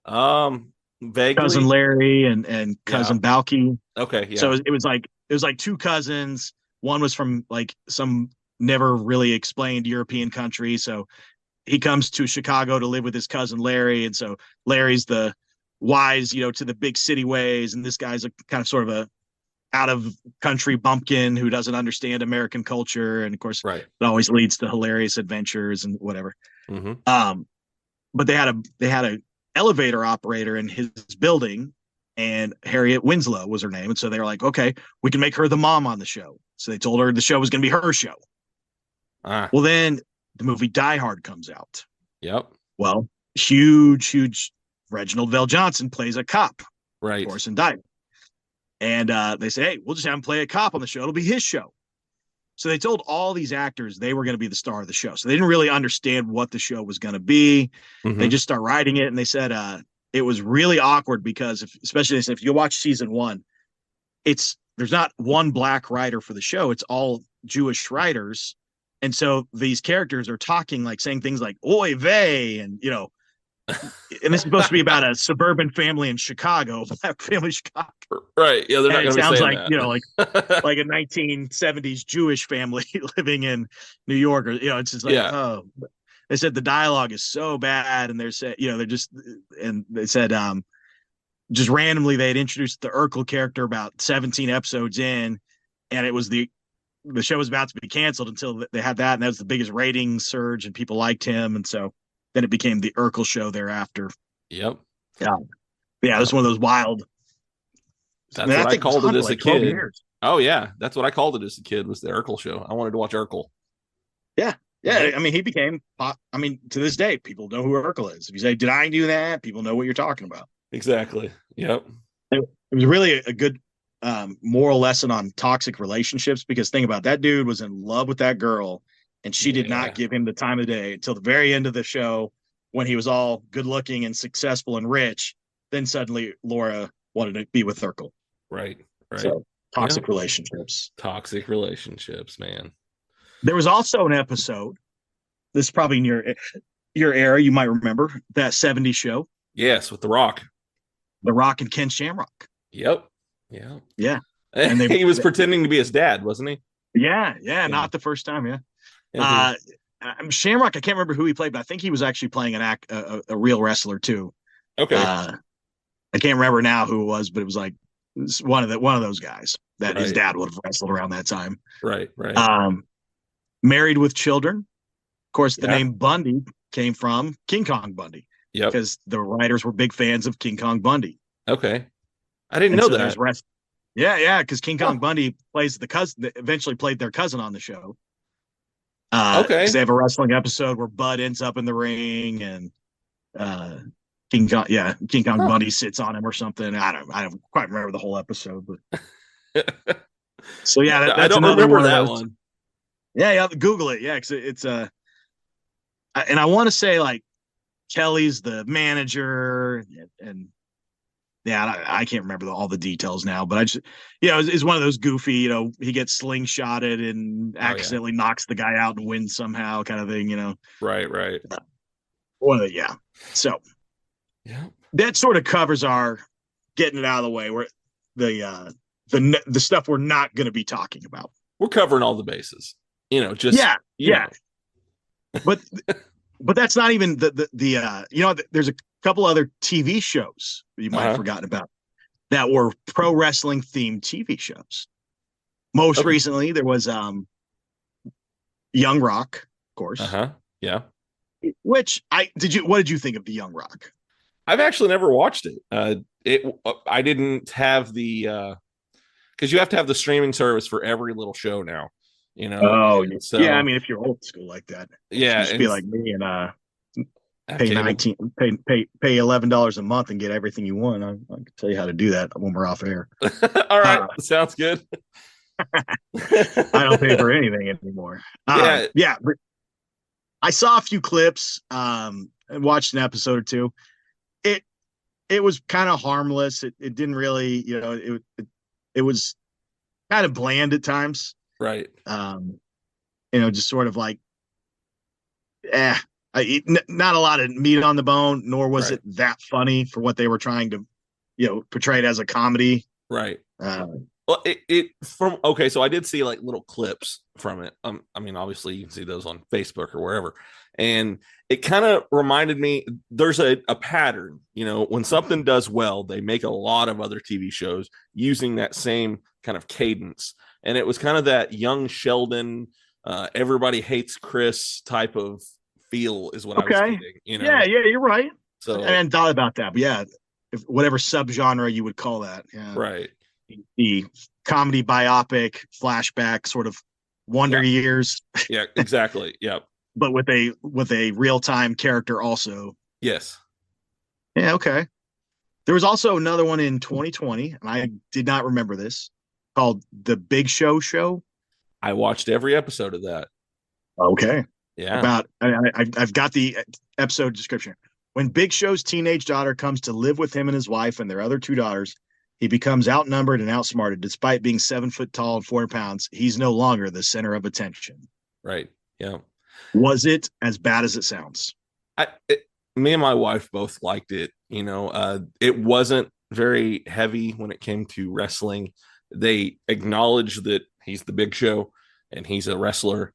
Vaguely. Cousin Larry and Cousin Balky. Okay. Yeah. So it was like two cousins. One was from like some never really explained European country. So he comes to Chicago to live with his cousin Larry. And so Larry's the wise, to the big city ways. And this guy's a kind of sort of a out of country bumpkin who doesn't understand American culture. And of course, it always leads to hilarious adventures and whatever. But they had a elevator operator in his building, and Harriet Winslow was her name. And so they were like, okay, we can make her the mom on the show. So they told her the show was going to be her show. Well, then the movie Die Hard comes out. Yep. Well, huge Reginald Vell Johnson plays a cop. Right. Of course, in Die Hard. And they say, hey, we'll just have him play a cop on the show. It'll be his show. So they told all these actors they were going to be the star of the show. So they didn't really understand what the show was going to be. They just start writing it. And they said it was really awkward because especially if you watch season 1, there's not one black writer for the show. It's all Jewish writers. And so these characters are talking, like saying things like oy vey and, and this is supposed to be about a suburban family in Chicago, black family in Chicago. Right. Yeah. They're not going to sounds say like, that. like a 1970s Jewish family living in New York, or, it's just like, oh, they said the dialogue is so bad. And they're saying, they said, just randomly, they had introduced the Urkel character about 17 episodes in, and it was the show was about to be canceled until they had that. And that was the biggest rating surge and people liked him. And so then it became the Urkel show thereafter. Yep. Yeah. Yeah. It was one of those wild. That's what I called it as a kid. Oh yeah, that's what I called it as a kid, was the Urkel show. I wanted to watch Urkel. Yeah. I mean, he became pop. I mean, to this day, people know who Urkel is. If you say, "Did I do that?" People know what you're talking about. Exactly. Yep. It was really a good moral lesson on toxic relationships, because think about it, that dude was in love with that girl, and she did not give him the time of day until the very end of the show, when he was all good looking and successful and rich. Then suddenly Laura wanted to be with Urkel. Right. So toxic relationships. Toxic relationships, man. There was also an episode. This is probably in your era. You might remember that 70s show. Yes, with The Rock. The Rock and Ken Shamrock. Yep. Yeah. And he was pretending to be his dad, wasn't he? Yeah. Not the first time. Yeah. Shamrock, I can't remember who he played, but I think he was actually playing a real wrestler too. Okay. I can't remember now who it was, but it was like one of those guys that his dad would have wrestled around that time. Right. Married with Children. Of course, the name Bundy came from King Kong Bundy. Yep. Because the writers were big fans of King Kong Bundy. Okay. I didn't know that. Yeah, because King Kong Bundy plays the cousin, eventually played their cousin on the show. Okay. Because they have a wrestling episode where Bud ends up in the ring, and King Kong Bundy sits on him or something. I don't quite remember the whole episode, but so that's I don't remember that one. Yeah, Google it. Yeah, because it's and I want to say like Kelly's the manager, and I can't remember all the details now, but I just, it's one of those goofy, he gets slingshotted and accidentally knocks the guy out and wins somehow kind of thing, Right. So that sort of covers our getting it out of the way, where the stuff we're not going to be talking about. We're covering all the bases, But that's not even the there's a couple other TV shows that you might have forgotten about that were pro wrestling themed TV shows. Most recently, there was Young Rock, of course. Yeah. Which what did you think of the Young Rock? I've actually never watched it. I didn't have the because you have to have the streaming service for every little show now. So, I mean, if you're old school like that, just be like me and pay $11 a month and get everything you want. I can tell you how to do that when we're off air. All right, sounds good. I don't pay for anything anymore. But I saw a few clips and watched an episode or two. It was kind of harmless. It didn't really, it was kind of bland at times. Right. Just sort of like, not a lot of meat on the bone, nor was it that funny for what they were trying to, portray it as a comedy. Right. Well, so I did see like little clips from it. I mean, obviously you can see those on Facebook or wherever. And it kind of reminded me, there's a pattern, when something does well, they make a lot of other TV shows using that same kind of cadence. And it was kind of that young Sheldon, everybody hates Chris type of feel is what I was getting, Yeah, you're right. So I hadn't thought about that, but if whatever subgenre you would call that. Yeah. Right. The comedy biopic flashback sort of Wonder Years. Yeah, exactly. Yeah. But with a real-time character also. Yes. Yeah, okay. There was also another one in 2020, and I did not remember this, called The Big Show Show. I watched every episode of that. Okay. Yeah. I've got the episode description. When Big Show's teenage daughter comes to live with him and his wife and their other two daughters, he becomes outnumbered and outsmarted. Despite being 7 foot tall and 400 pounds, he's no longer the center of attention. Right. Yeah. Was it as bad as it sounds? Me and my wife both liked it. It wasn't very heavy when it came to wrestling. They acknowledged that he's the Big Show and he's a wrestler,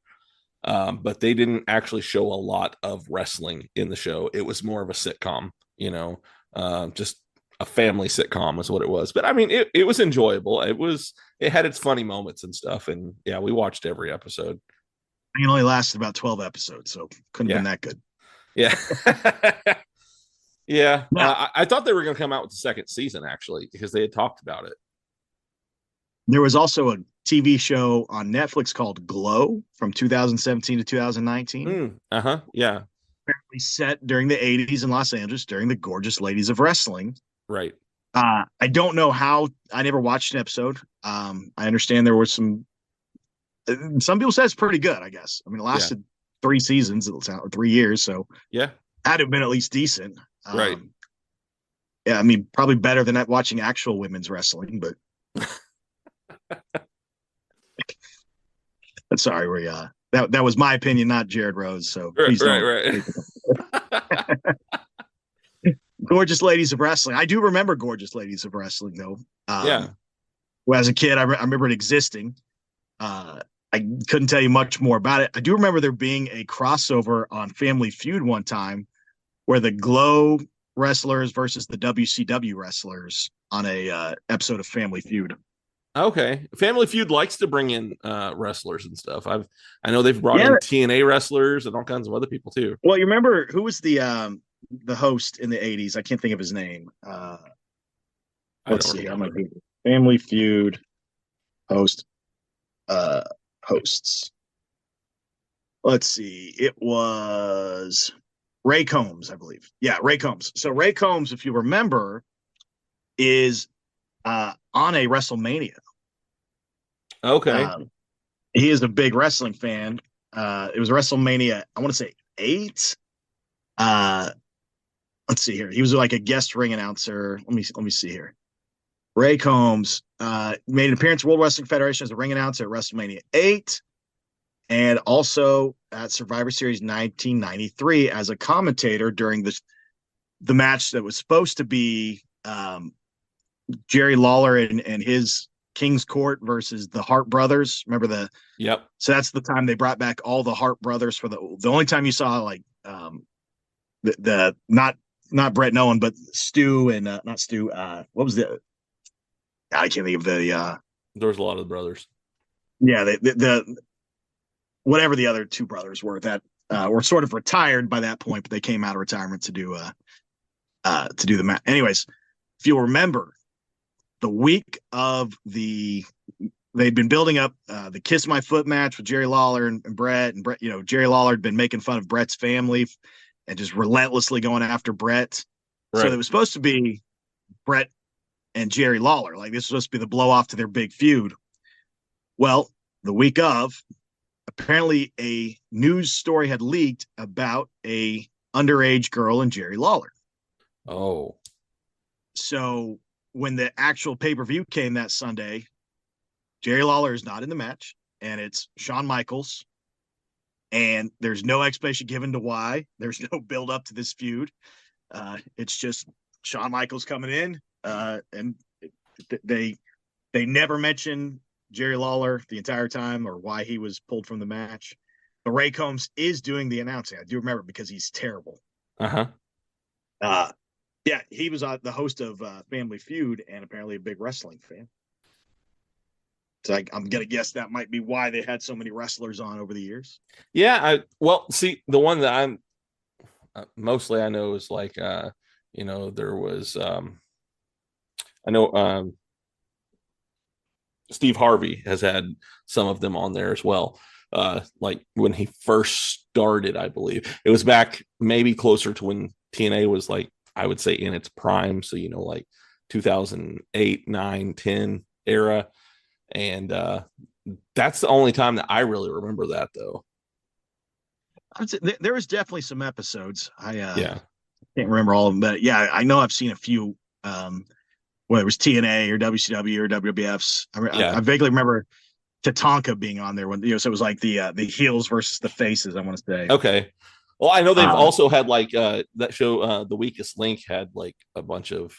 but they didn't actually show a lot of wrestling in the show. It was more of a sitcom, just a family sitcom is what it was. But I mean, it was enjoyable. It had its funny moments and stuff. And yeah, we watched every episode. It only lasted about 12 episodes, so couldn't have been that good. Yeah. Yeah. I thought they were going to come out with the second season, actually, because they had talked about it. There was also a TV show on Netflix called Glow from 2017 to 2019. Yeah. Apparently set during the 80s in Los Angeles during the gorgeous ladies of wrestling. Right. I don't know how. I never watched an episode. I understand there was some people said it's pretty good, I guess. I mean, it lasted 3 seasons, or 3 years. So yeah, had to have been at least decent. Right. Yeah. I mean, probably better than watching actual women's wrestling, but sorry, that was my opinion, not Jared Rose. So please don't. Right. Gorgeous ladies of wrestling. I do remember gorgeous ladies of wrestling, though. Yeah. Well, as a kid, I remember it existing. I couldn't tell you much more about it. I do remember there being a crossover on Family Feud one time where the Glow wrestlers versus the WCW wrestlers on a episode of Family Feud. Okay. Family Feud likes to bring in wrestlers and stuff. I know they've brought in TNA wrestlers and all kinds of other people too. Well, you remember who was the host in the 80s? I can't think of his name. Let's see. I'm gonna Family Feud hosts. Let's see. It was Ray Combs, I believe. Yeah, Ray Combs. So Ray Combs, if you remember, is on a WrestleMania. Okay. He is a big wrestling fan. It was WrestleMania, I want to say 8. Let's see here. He was like a guest ring announcer. Let me see here. Ray Combs made an appearance at World Wrestling Federation as a ring announcer at WrestleMania 8, and also at Survivor Series 1993 as a commentator during the match that was supposed to be Jerry Lawler and his King's Court versus the Hart Brothers. Remember the? Yep. So that's the time they brought back all the Hart Brothers for the only time you saw like the not Brett Nolan but Stu and not Stu. What was the? I can't think of the. There was a lot of the brothers. Yeah, the whatever the other 2 brothers were that were sort of retired by that point, but they came out of retirement to do the match. Anyways, if you'll remember, the week of they'd been building up the Kiss My Foot match with Jerry Lawler and Brett, and Brett, Jerry Lawler had been making fun of Brett's family and just relentlessly going after Brett. Right. So it was supposed to be Brett and Jerry Lawler. Like this was supposed to be the blow off to their big feud. Well, the week of, apparently a news story had leaked about a underage girl and Jerry Lawler. Oh. So when the actual pay-per-view came that Sunday, Jerry Lawler is not in the match, and it's Shawn Michaels, and there's no explanation given to why. There's no build up to this feud. It's just Shawn Michaels coming in, and they never mention Jerry Lawler the entire time or why he was pulled from the match. But Ray Combs is doing the announcing. I do remember because he's terrible. Yeah, he was the host of Family Feud and apparently a big wrestling fan. So I'm going to guess that might be why they had so many wrestlers on over the years. Yeah, see, the one that I'm mostly I know is like, there was, I know Steve Harvey has had some of them on there as well. Like when he first started, I believe it was back maybe closer to when TNA was like, I would say in its prime. So, like 2008, 9, 10 era. And that's the only time that I really remember that though. There was definitely some episodes. I can't remember all of them, but yeah, I know I've seen a few, whether it was TNA or WCW or WWFs. I vaguely remember Tatanka being on there when, so it was like the heels versus the faces, I want to say. Okay. Well, I know they've also had like that show, The Weakest Link had like a bunch of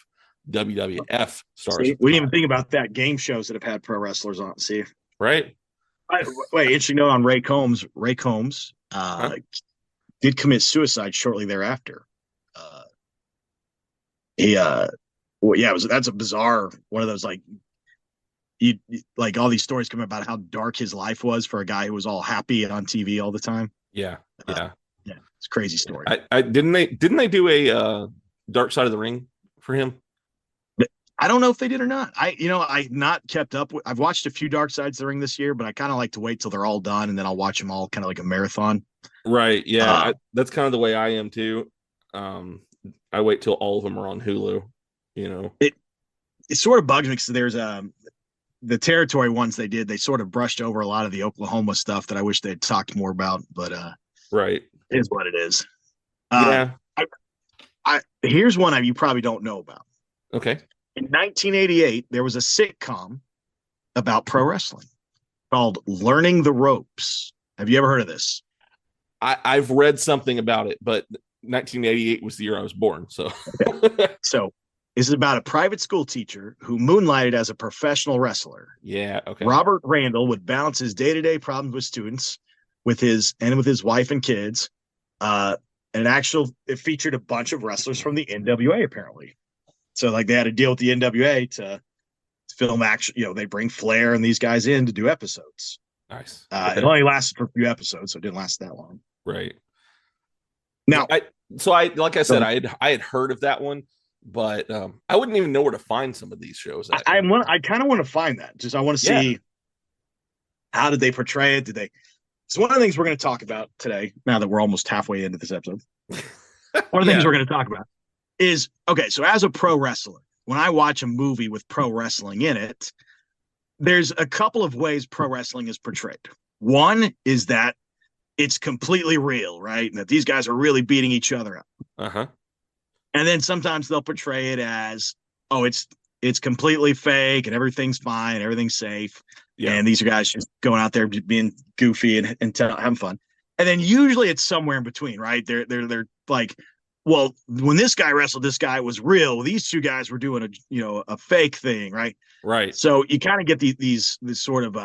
WWF stars. See, we didn't even think about that. Game shows that have had pro wrestlers on. See, right? Wait, interesting note on Ray Combs. Ray Combs did commit suicide shortly thereafter. That's a bizarre one of those like you like all these stories come about how dark his life was for a guy who was all happy on TV all the time. Yeah, it's a crazy story. I didn't they do a Dark Side of the Ring for him? I don't know if they did or not. I've not kept up with. I've watched a few Dark Sides of the Ring this year, but I kind of like to wait till they're all done and then I'll watch them all, kind of like a marathon. Right. Yeah. That's kind of the way I am too. I wait till all of them are on Hulu. It sort of bugs me because there's the territory ones they did. They sort of brushed over a lot of the Oklahoma stuff that I wish they'd talked more about. But right, it is what it is. Yeah. Here's one you probably don't know about. Okay. In 1988, there was a sitcom about pro wrestling called Learning the Ropes. Have you ever heard of this? I've read something about it, but 1988 was the year I was born. So, So this is about a private school teacher who moonlighted as a professional wrestler. Yeah. Okay. Robert Randall would balance his day-to-day problems with students, with his wife and kids. It featured a bunch of wrestlers from the NWA apparently. So like they had to deal with the NWA to film action. They bring Flair and these guys in to do episodes. Nice. It only lasted for a few episodes, so it didn't last that long. Right. Now, I had heard of that one, but I wouldn't even know where to find some of these shows. I kind of want to find that. Just I want to see how did they portray it? It's one of the things we're going to talk about today. Now that we're almost halfway into this episode, one of the things we're going to talk about is okay. So as a pro wrestler, when I watch a movie with pro wrestling in it, there's a couple of ways pro wrestling is portrayed. One is that it's completely real, right? And that these guys are really beating each other up. Uh-huh. And then sometimes they'll portray it as, it's completely fake and everything's fine, everything's safe. Yeah. And these are guys just going out there being goofy and having fun. And then usually it's somewhere in between, right? They're like, well, when this guy wrestled, this guy was real. These two guys were doing a fake thing, right? Right. So you kind of get this sort of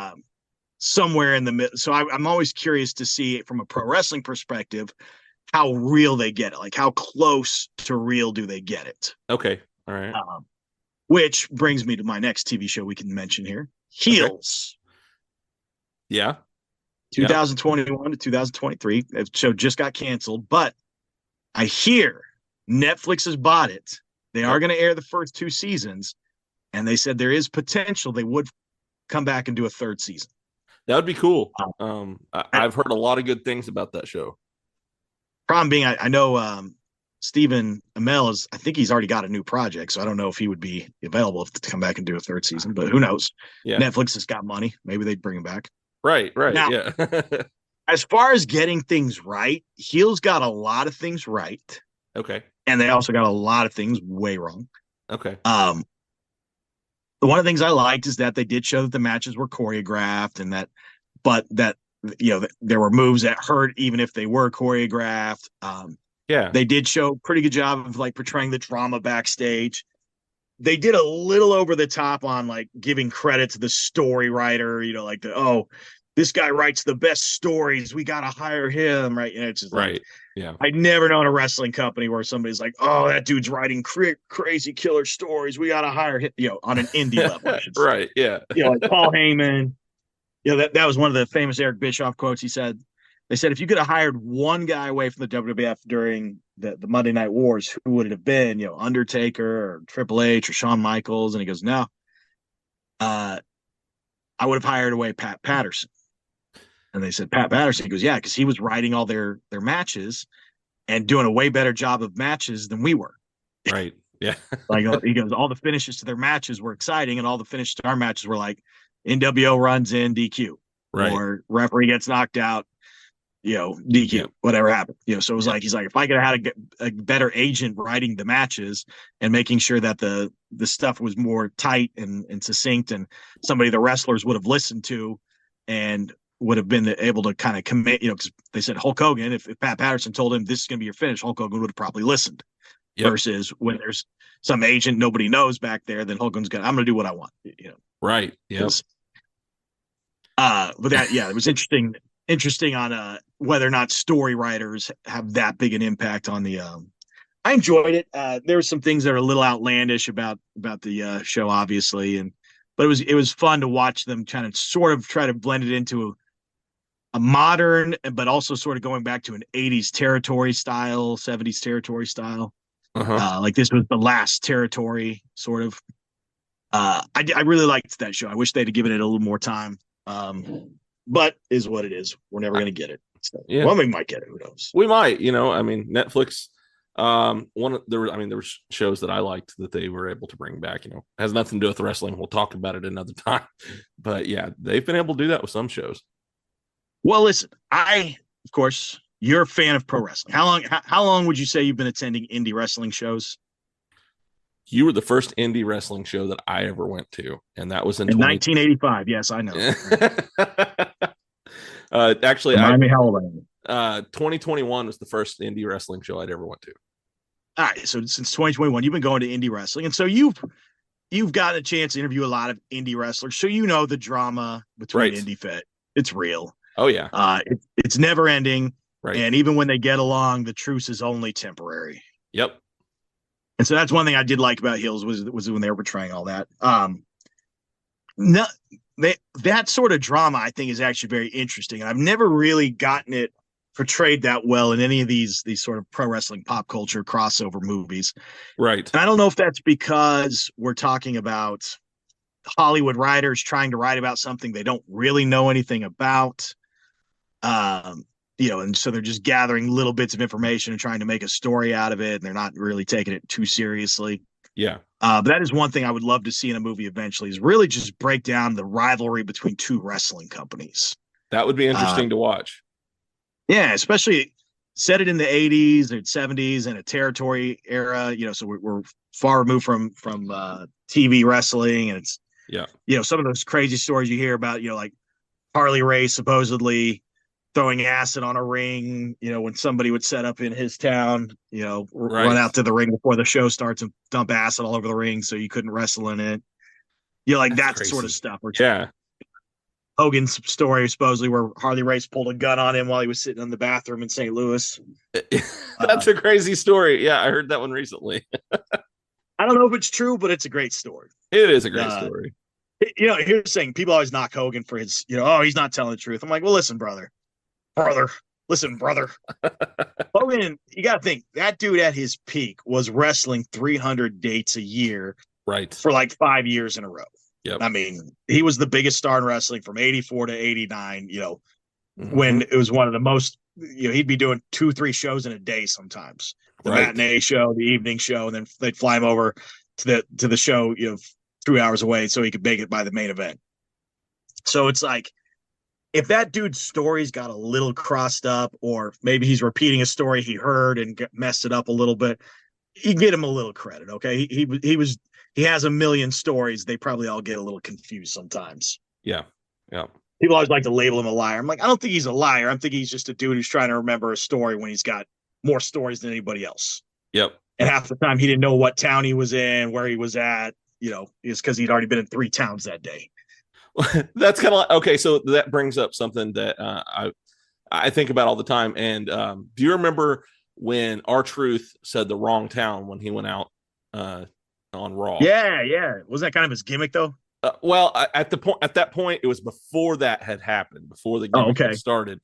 somewhere in the middle. So I'm always curious to see from a pro wrestling perspective how real they get it. Like how close to real do they get it? Okay. All right. Which brings me to my next TV show we can mention here, Heels. Okay. Yeah. 2021 to 2023. That show just got canceled, but I hear Netflix has bought it. They are going to air the first 2 seasons, and they said there is potential they would come back and do a 3rd season. That would be cool. I've heard a lot of good things about that show. Problem being, I know Stephen Amell I think he's already got a new project, so I don't know if he would be available to come back and do a 3rd season, but who knows? Yeah. Netflix has got money. Maybe they'd bring him back. Right. Now, yeah. As far as getting things right, Heels got a lot of things right. Okay. And they also got a lot of things way wrong. Okay. One of the things I liked is that they did show that the matches were choreographed and that there were moves that hurt even if they were choreographed. They did show a pretty good job of like portraying the drama backstage. They did a little over the top on like giving credit to the story writer, this guy writes the best stories. We got to hire him. Right. And it's just right. Yeah. I'd never known a wrestling company where somebody's like, oh, that dude's writing crazy killer stories. We got to hire him, on an indie level. Right. Yeah. Like Paul Heyman. That was one of the famous Eric Bischoff quotes. They said, if you could have hired one guy away from the WWF during the Monday Night Wars, who would it have been? Undertaker or Triple H or Shawn Michaels? And he goes, no, I would have hired away Pat Patterson. And they said, Pat Patterson? He goes, yeah, because he was writing all their matches and doing a way better job of matches than we were. Right. Yeah. He goes, all the finishes to their matches were exciting, and all the finishes to our matches were like NWO runs in DQ. Right. Or referee gets knocked out, DQ, whatever happened. So it was like, he's like, if I could have had a better agent writing the matches and making sure that the stuff was more tight and succinct and somebody the wrestlers would have listened to and would have been able to kind of commit, because they said Hulk Hogan, if Pat Patterson told him this is going to be your finish, Hulk Hogan would have probably listened. Yep. Versus when there's some agent nobody knows back there, then Hulk Hogan's I'm going to do what I want. Right. Yes. But that, it was interesting on whether or not story writers have that big an impact on the. I enjoyed it. There were some things that are a little outlandish about the show, obviously, but it was fun to watch them kind of sort of try to blend it into a modern, but also sort of going back to an 80s territory style, 70s territory style. Uh-huh. Like this was the last territory, sort of. I really liked that show. I wish they'd have given it a little more time. But is what it is. We're never going to get it. So, yeah. Well, we might get it. Who knows? We might, I mean, Netflix, there were shows that I liked that they were able to bring back, it has nothing to do with wrestling. We'll talk about it another time, but yeah, they've been able to do that with some shows. Well, listen, of course, you're a fan of pro wrestling. How long would you say you've been attending indie wrestling shows? You were the first indie wrestling show that I ever went to, and that was in 1985. Yes, I know. Actually, Remind me how old I am. 2021 was the first indie wrestling show I'd ever went to. All right, so since 2021, you've been going to indie wrestling, and so you've gotten a chance to interview a lot of indie wrestlers, so you know the drama between indie fit. It's real. Oh yeah. It's never ending. Right. And even when they get along, the truce is only temporary. Yep. And so that's one thing I did like about Heels was when they were portraying all that. No, that sort of drama I think is actually very interesting. I've never really gotten it portrayed that well in any of these sort of pro wrestling pop culture crossover movies. Right. And I don't know if that's because we're talking about Hollywood writers trying to write about something they don't really know anything about. And so they're just gathering little bits of information and trying to make a story out of it, and they're not really taking it too seriously. Yeah. But that is one thing I would love to see in a movie eventually, is really just break down the rivalry between two wrestling companies. That would be interesting to watch. Yeah, especially set it in the 80s or 70s in a territory era, so we're far removed from TV wrestling, and it's some of those crazy stories you hear about, like Harley Race supposedly throwing acid on a ring, when somebody would set up in his town, run out to the ring before the show starts and dump acid all over the ring so you couldn't wrestle in it. Like that sort of stuff. Yeah. Hogan's story supposedly where Harley Race pulled a gun on him while he was sitting in the bathroom in St. Louis. That's a crazy story. Yeah, I heard that one recently. I don't know if it's true, but it's a great story. It is a great story. Here's the thing. People always knock Hogan for his, he's not telling the truth. I'm like, well, listen, brother. Listen, brother. Hogan, you got to think, that dude at his peak was wrestling 300 dates a year, right, for like 5 years in a row. Yep. I mean, he was the biggest star in wrestling from 84 to 89, when it was one of the most, he'd be doing 2-3 shows in a day sometimes. The matinee show, the evening show, and then they'd fly him over to the show, 3 hours away so he could make it by the main event. So it's like, if that dude's stories got a little crossed up, or maybe he's repeating a story he heard and messed it up a little bit, you get him a little credit. Okay. He has a million stories. They probably all get a little confused sometimes. Yeah. Yeah. People always like to label him a liar. I'm like, I don't think he's a liar. I'm thinking he's just a dude who's trying to remember a story when he's got more stories than anybody else. Yep. And half the time he didn't know what town he was in, where he was at, is because he'd already been in 3 towns that day. That's kind of like, okay, so that brings up something that I think about all the time. And do you remember when R-Truth said the wrong town when he went out on Raw? Yeah. Was that kind of his gimmick though? Well, at that point, it was before that had happened, before the gimmick had started,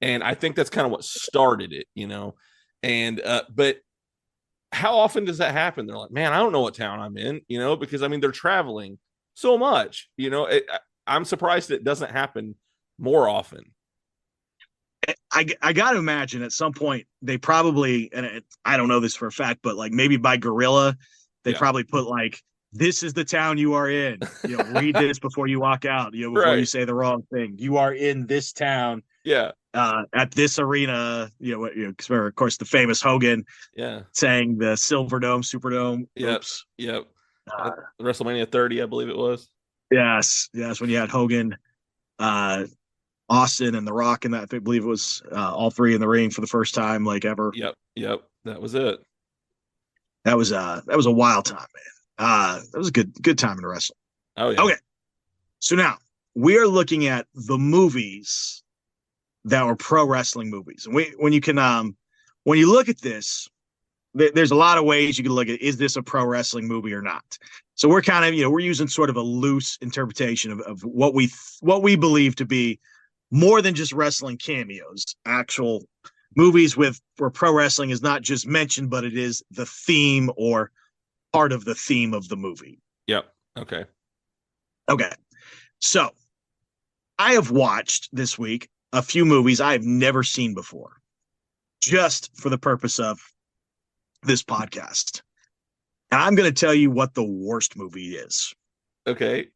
and I think that's kind of what started it, And but how often does that happen? They're like, man, I don't know what town I'm in, because I mean they're traveling so much, I'm surprised it doesn't happen more often. I got to imagine at some point they probably, and I don't know this for a fact, but like maybe by Gorilla, they probably put like, this is the town you are in. Read this before you walk out. Before you say the wrong thing. You are in this town. Yeah. At this arena. Of course, the famous Hogan. Yeah. Saying the Silverdome, Superdome. Yep. WrestleMania 30, I believe it was. Yes. When you had Hogan, Austin, and The Rock, and that I believe it was all 3 in the ring for the first time, like ever. Yep. That was it. That was a wild time, man. That was a good time in wrestling. Oh yeah. Okay. So now we are looking at the movies that were pro wrestling movies, and when you look at this, there's a lot of ways you can look at, is this a pro wrestling movie or not? So we're kind of, we're using sort of a loose interpretation of what we believe to be more than just wrestling cameos, actual movies where pro wrestling is not just mentioned, but it is the theme or part of the theme of the movie. Yep. Okay. Okay. So I have watched this week a few movies I have never seen before, just for the purpose of this podcast. And I'm going to tell you what the worst movie is. Okay.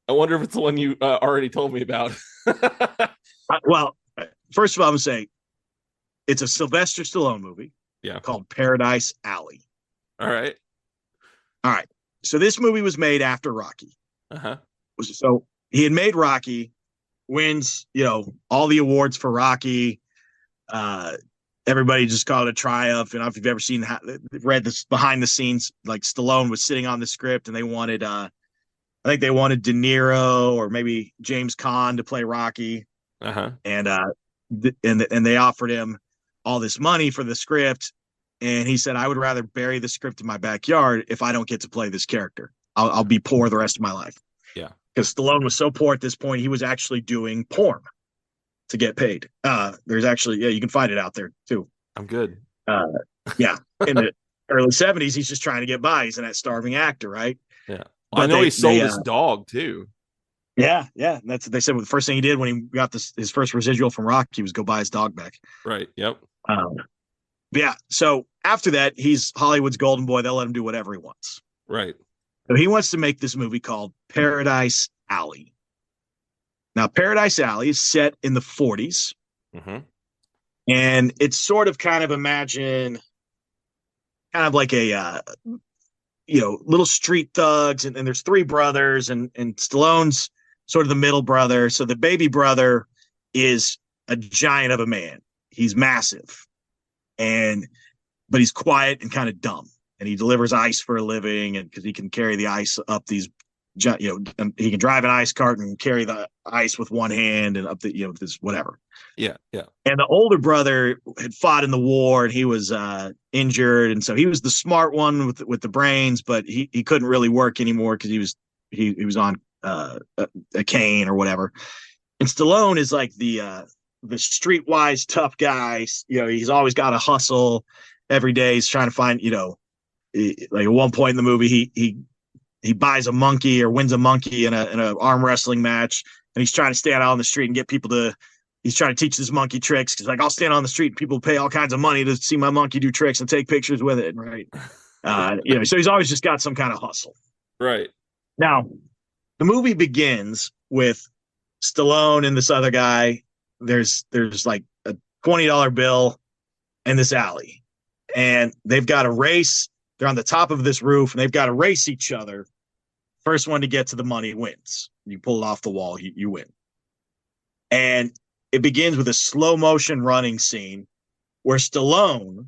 I wonder if it's the one you already told me about. Well, first of all, I'm going to say it's a Sylvester Stallone movie called Paradise Alley. All right. So this movie was made after Rocky. Uh-huh. So he had made Rocky, wins, all the awards for Rocky. Everybody just called it a triumph. And if you've ever read this behind the scenes, like Stallone was sitting on the script and they wanted, I think they wanted De Niro or maybe James Caan to play Rocky. Uh-huh. And they offered him all this money for the script. And he said, I would rather bury the script in my backyard if I don't get to play this character. I'll be poor the rest of my life. Yeah. Because Stallone was so poor at this point, he was actually doing porn to get paid. There's actually, you can find it out there too. I'm good. Yeah. In the early 70s, he's just trying to get by. He's an starving actor, right? Yeah. Well, I know he sold his dog too. Yeah. Yeah. That's what they said. The first thing he did when he got his first residual from Rocky was go buy his dog back. Right. Yep. Yeah. So after that, he's Hollywood's golden boy. They'll let him do whatever he wants. Right. So he wants to make this movie called Paradise Alley. Now, Paradise Alley is set in the 40s. Mm-hmm. And it's sort of imagine kind of like a, little street thugs. And there's three brothers and Stallone's sort of the middle brother. So the baby brother is a giant of a man. He's massive. But he's quiet and kind of dumb, and he delivers ice for a living, and because he can carry the ice up these, he can drive an ice cart and carry the ice with one hand and up the, this whatever. Yeah, yeah. And the older brother had fought in the war, and he was injured, and so he was the smart one with the brains, but he couldn't really work anymore because he was on a cane or whatever. And Stallone is like the streetwise tough guy. He's always got to hustle every day. He's trying to find, like at one point in the movie, he buys a monkey or wins a monkey in a arm wrestling match, and he's trying to stand out on the street and get people he's trying to teach this monkey tricks. Cause like, I'll stand on the street and people pay all kinds of money to see my monkey do tricks and take pictures with it. Right. So he's always just got some kind of hustle. Right. Now the movie begins with Stallone and this other guy. There's like a $20 bill in this alley, and they've got a race. They're on the top of this roof, and they've got to race each other. First one to get to the money wins. You pull it off the wall, you win. And it begins with a slow motion running scene where Stallone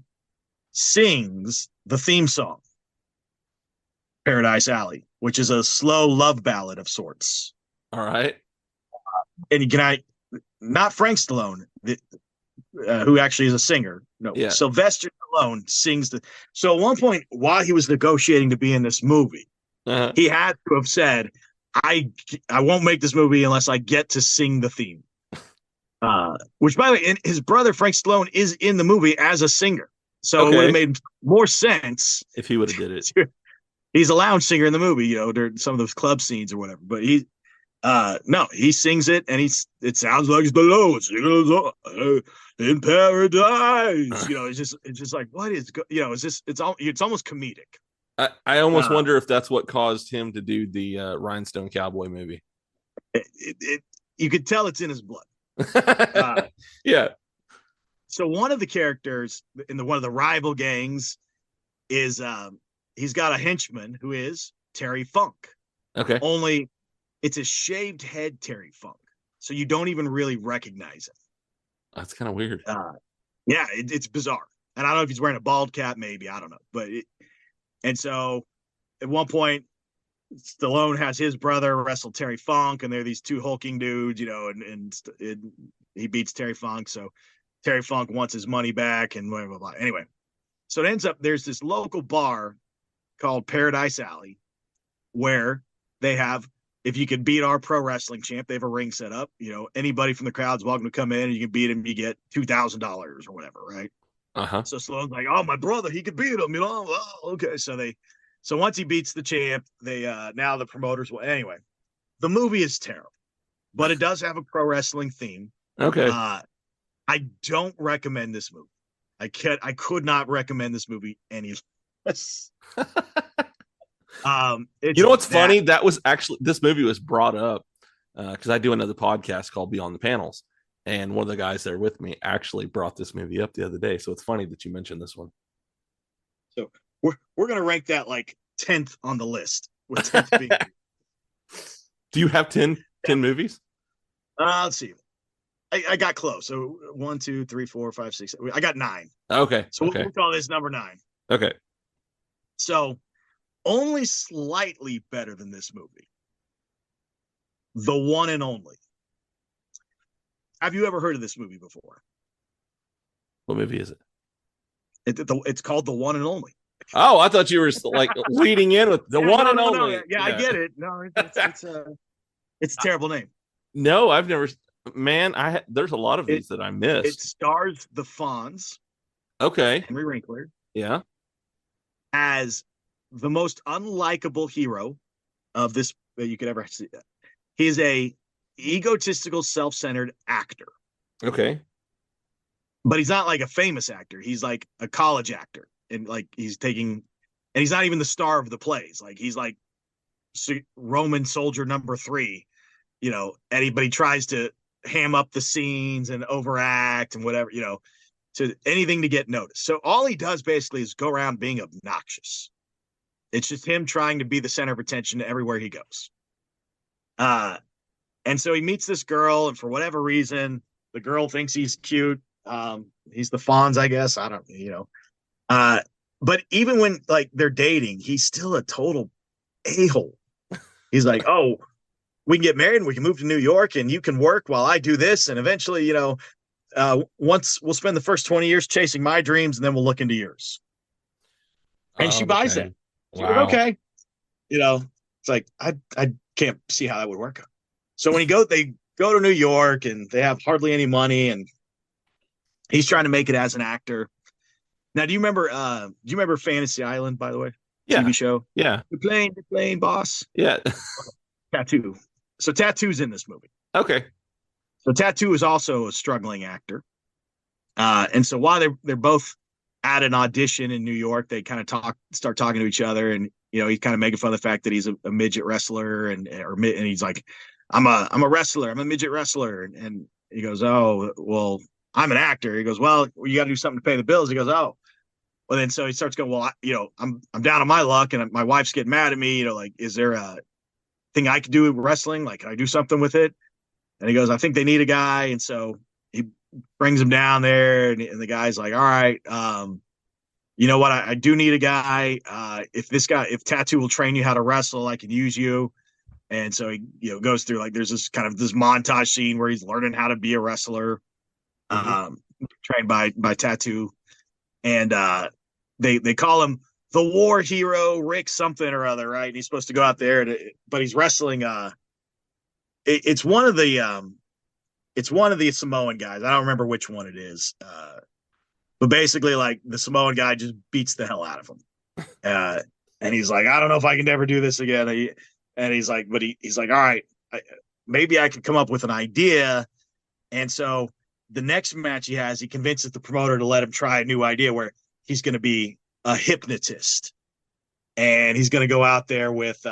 sings the theme song, Paradise Alley, which is a slow love ballad of sorts. All right. And not Frank Stallone, who actually is a singer. No, yeah. Sylvester Stallone sings So at one point, while he was negotiating to be in this movie, he had to have said, I won't make this movie unless I get to sing the theme. Which, by the way, his brother, Frank Stallone, is in the movie as a singer. So it would have made more sense if he would have did it. He's a lounge singer in the movie, during some of those club scenes or whatever. But no, he sings it, and it sounds like it's below in paradise. It's just like, what is it's almost comedic. I almost wonder if that's what caused him to do the Rhinestone Cowboy movie. You could tell it's in his blood. Yeah. So one of the characters in one of the rival gangs is he's got a henchman who is Terry Funk. Okay. Only it's a shaved head Terry Funk, so you don't even really recognize it. That's kind of weird. Yeah, it's bizarre. And I don't know if he's wearing a bald cap, maybe. I don't know. And so at one point, Stallone has his brother wrestle Terry Funk, and they're these two hulking dudes, and he beats Terry Funk. So Terry Funk wants his money back and blah, blah, blah. Anyway, so it ends up there's this local bar called Paradise Alley where they have, if you can beat our pro wrestling champ, they have a ring set up. Anybody from the crowd's welcome to come in, and you can beat him, you get $2,000 or whatever, right? Uh-huh. So Stallone's like, oh, my brother, he could beat him, Oh, okay. So they So once he beats the champ, they now the promoters will. Anyway, the movie is terrible, but it does have a pro wrestling theme. Okay. I don't recommend this movie. I could not recommend this movie any less. You know what's funny? That was actually, this movie was brought up because I do another podcast called Beyond the Panels, and one of the guys there with me actually brought this movie up the other day. So it's funny that you mentioned this one. So we're gonna rank that like 10th on the list. With 10th being. Do you have 10 movies? Let's see. I got close. So 1, 2, 3, 4, 5, 6. I got 9. Okay. So we'll call this number 9. Okay. So only slightly better than this movie. The One and Only. Have you ever heard of this movie before? What movie is it? It's called The One and Only. Oh, I thought you were like leading in with The One and Only. No, yeah, I get it. No, it's a terrible name. No, I've never. Man, there's a lot of these that I missed. It stars the Fonz. Okay. Henry Winkler. Yeah. As the most unlikable hero of this that you could ever see. He's a egotistical, self-centered actor. Okay. But he's not like a famous actor. He's like a college actor. And like he's not even the star of the plays. Like he's like Roman soldier number 3, but he tries to ham up the scenes and overact and whatever, to anything to get noticed. So all he does basically is go around being obnoxious. It's just him trying to be the center of attention everywhere he goes. And so he meets this girl, and for whatever reason, the girl thinks he's cute. He's the Fonz, I guess. I don't, but even when like they're dating, he's still a total a-hole. He's like, oh, we can get married and we can move to New York and you can work while I do this. And eventually, once we'll spend the first 20 years chasing my dreams and then we'll look into yours. And she buys that. She's like, okay. It's like, I can't see how that would work. So when they go to New York and they have hardly any money and he's trying to make it as an actor. Now, do you remember Fantasy Island, by the way? Yeah. TV show? Yeah. You're playing, boss? Yeah. Tattoo. So Tattoo's in this movie. Okay. So Tattoo is also a struggling actor. And so while they're both at an audition in New York, they kind of start talking to each other, and he's kind of making fun of the fact that he's a midget wrestler, and he's like, I'm a wrestler, I'm a midget wrestler, and he goes, oh well, I'm an actor. He goes, well, you got to do something to pay the bills. He goes, oh, well then so he starts going, well, I'm down on my luck, and my wife's getting mad at me. Like, is there a thing I could do with wrestling? Like, can I do something with it? And he goes, I think they need a guy, and so he brings him down there, and the guy's like, all right, you know what? I do need a guy. If Tattoo will train you how to wrestle, I can use you. And so he, goes through like, there's this montage scene where he's learning how to be a wrestler, trained by Tattoo. And they call him the war hero, Rick something or other, right? And he's supposed to go out there, but he's wrestling. It's one of the Samoan guys. I don't remember which one it is. But basically, like, the Samoan guy just beats the hell out of him. And he's like, I don't know if I can ever do this again. And he's like, but he's like, all right, maybe I could come up with an idea. And so the next match he convinces the promoter to let him try a new idea where he's going to be a hypnotist. And he's going to go out there with,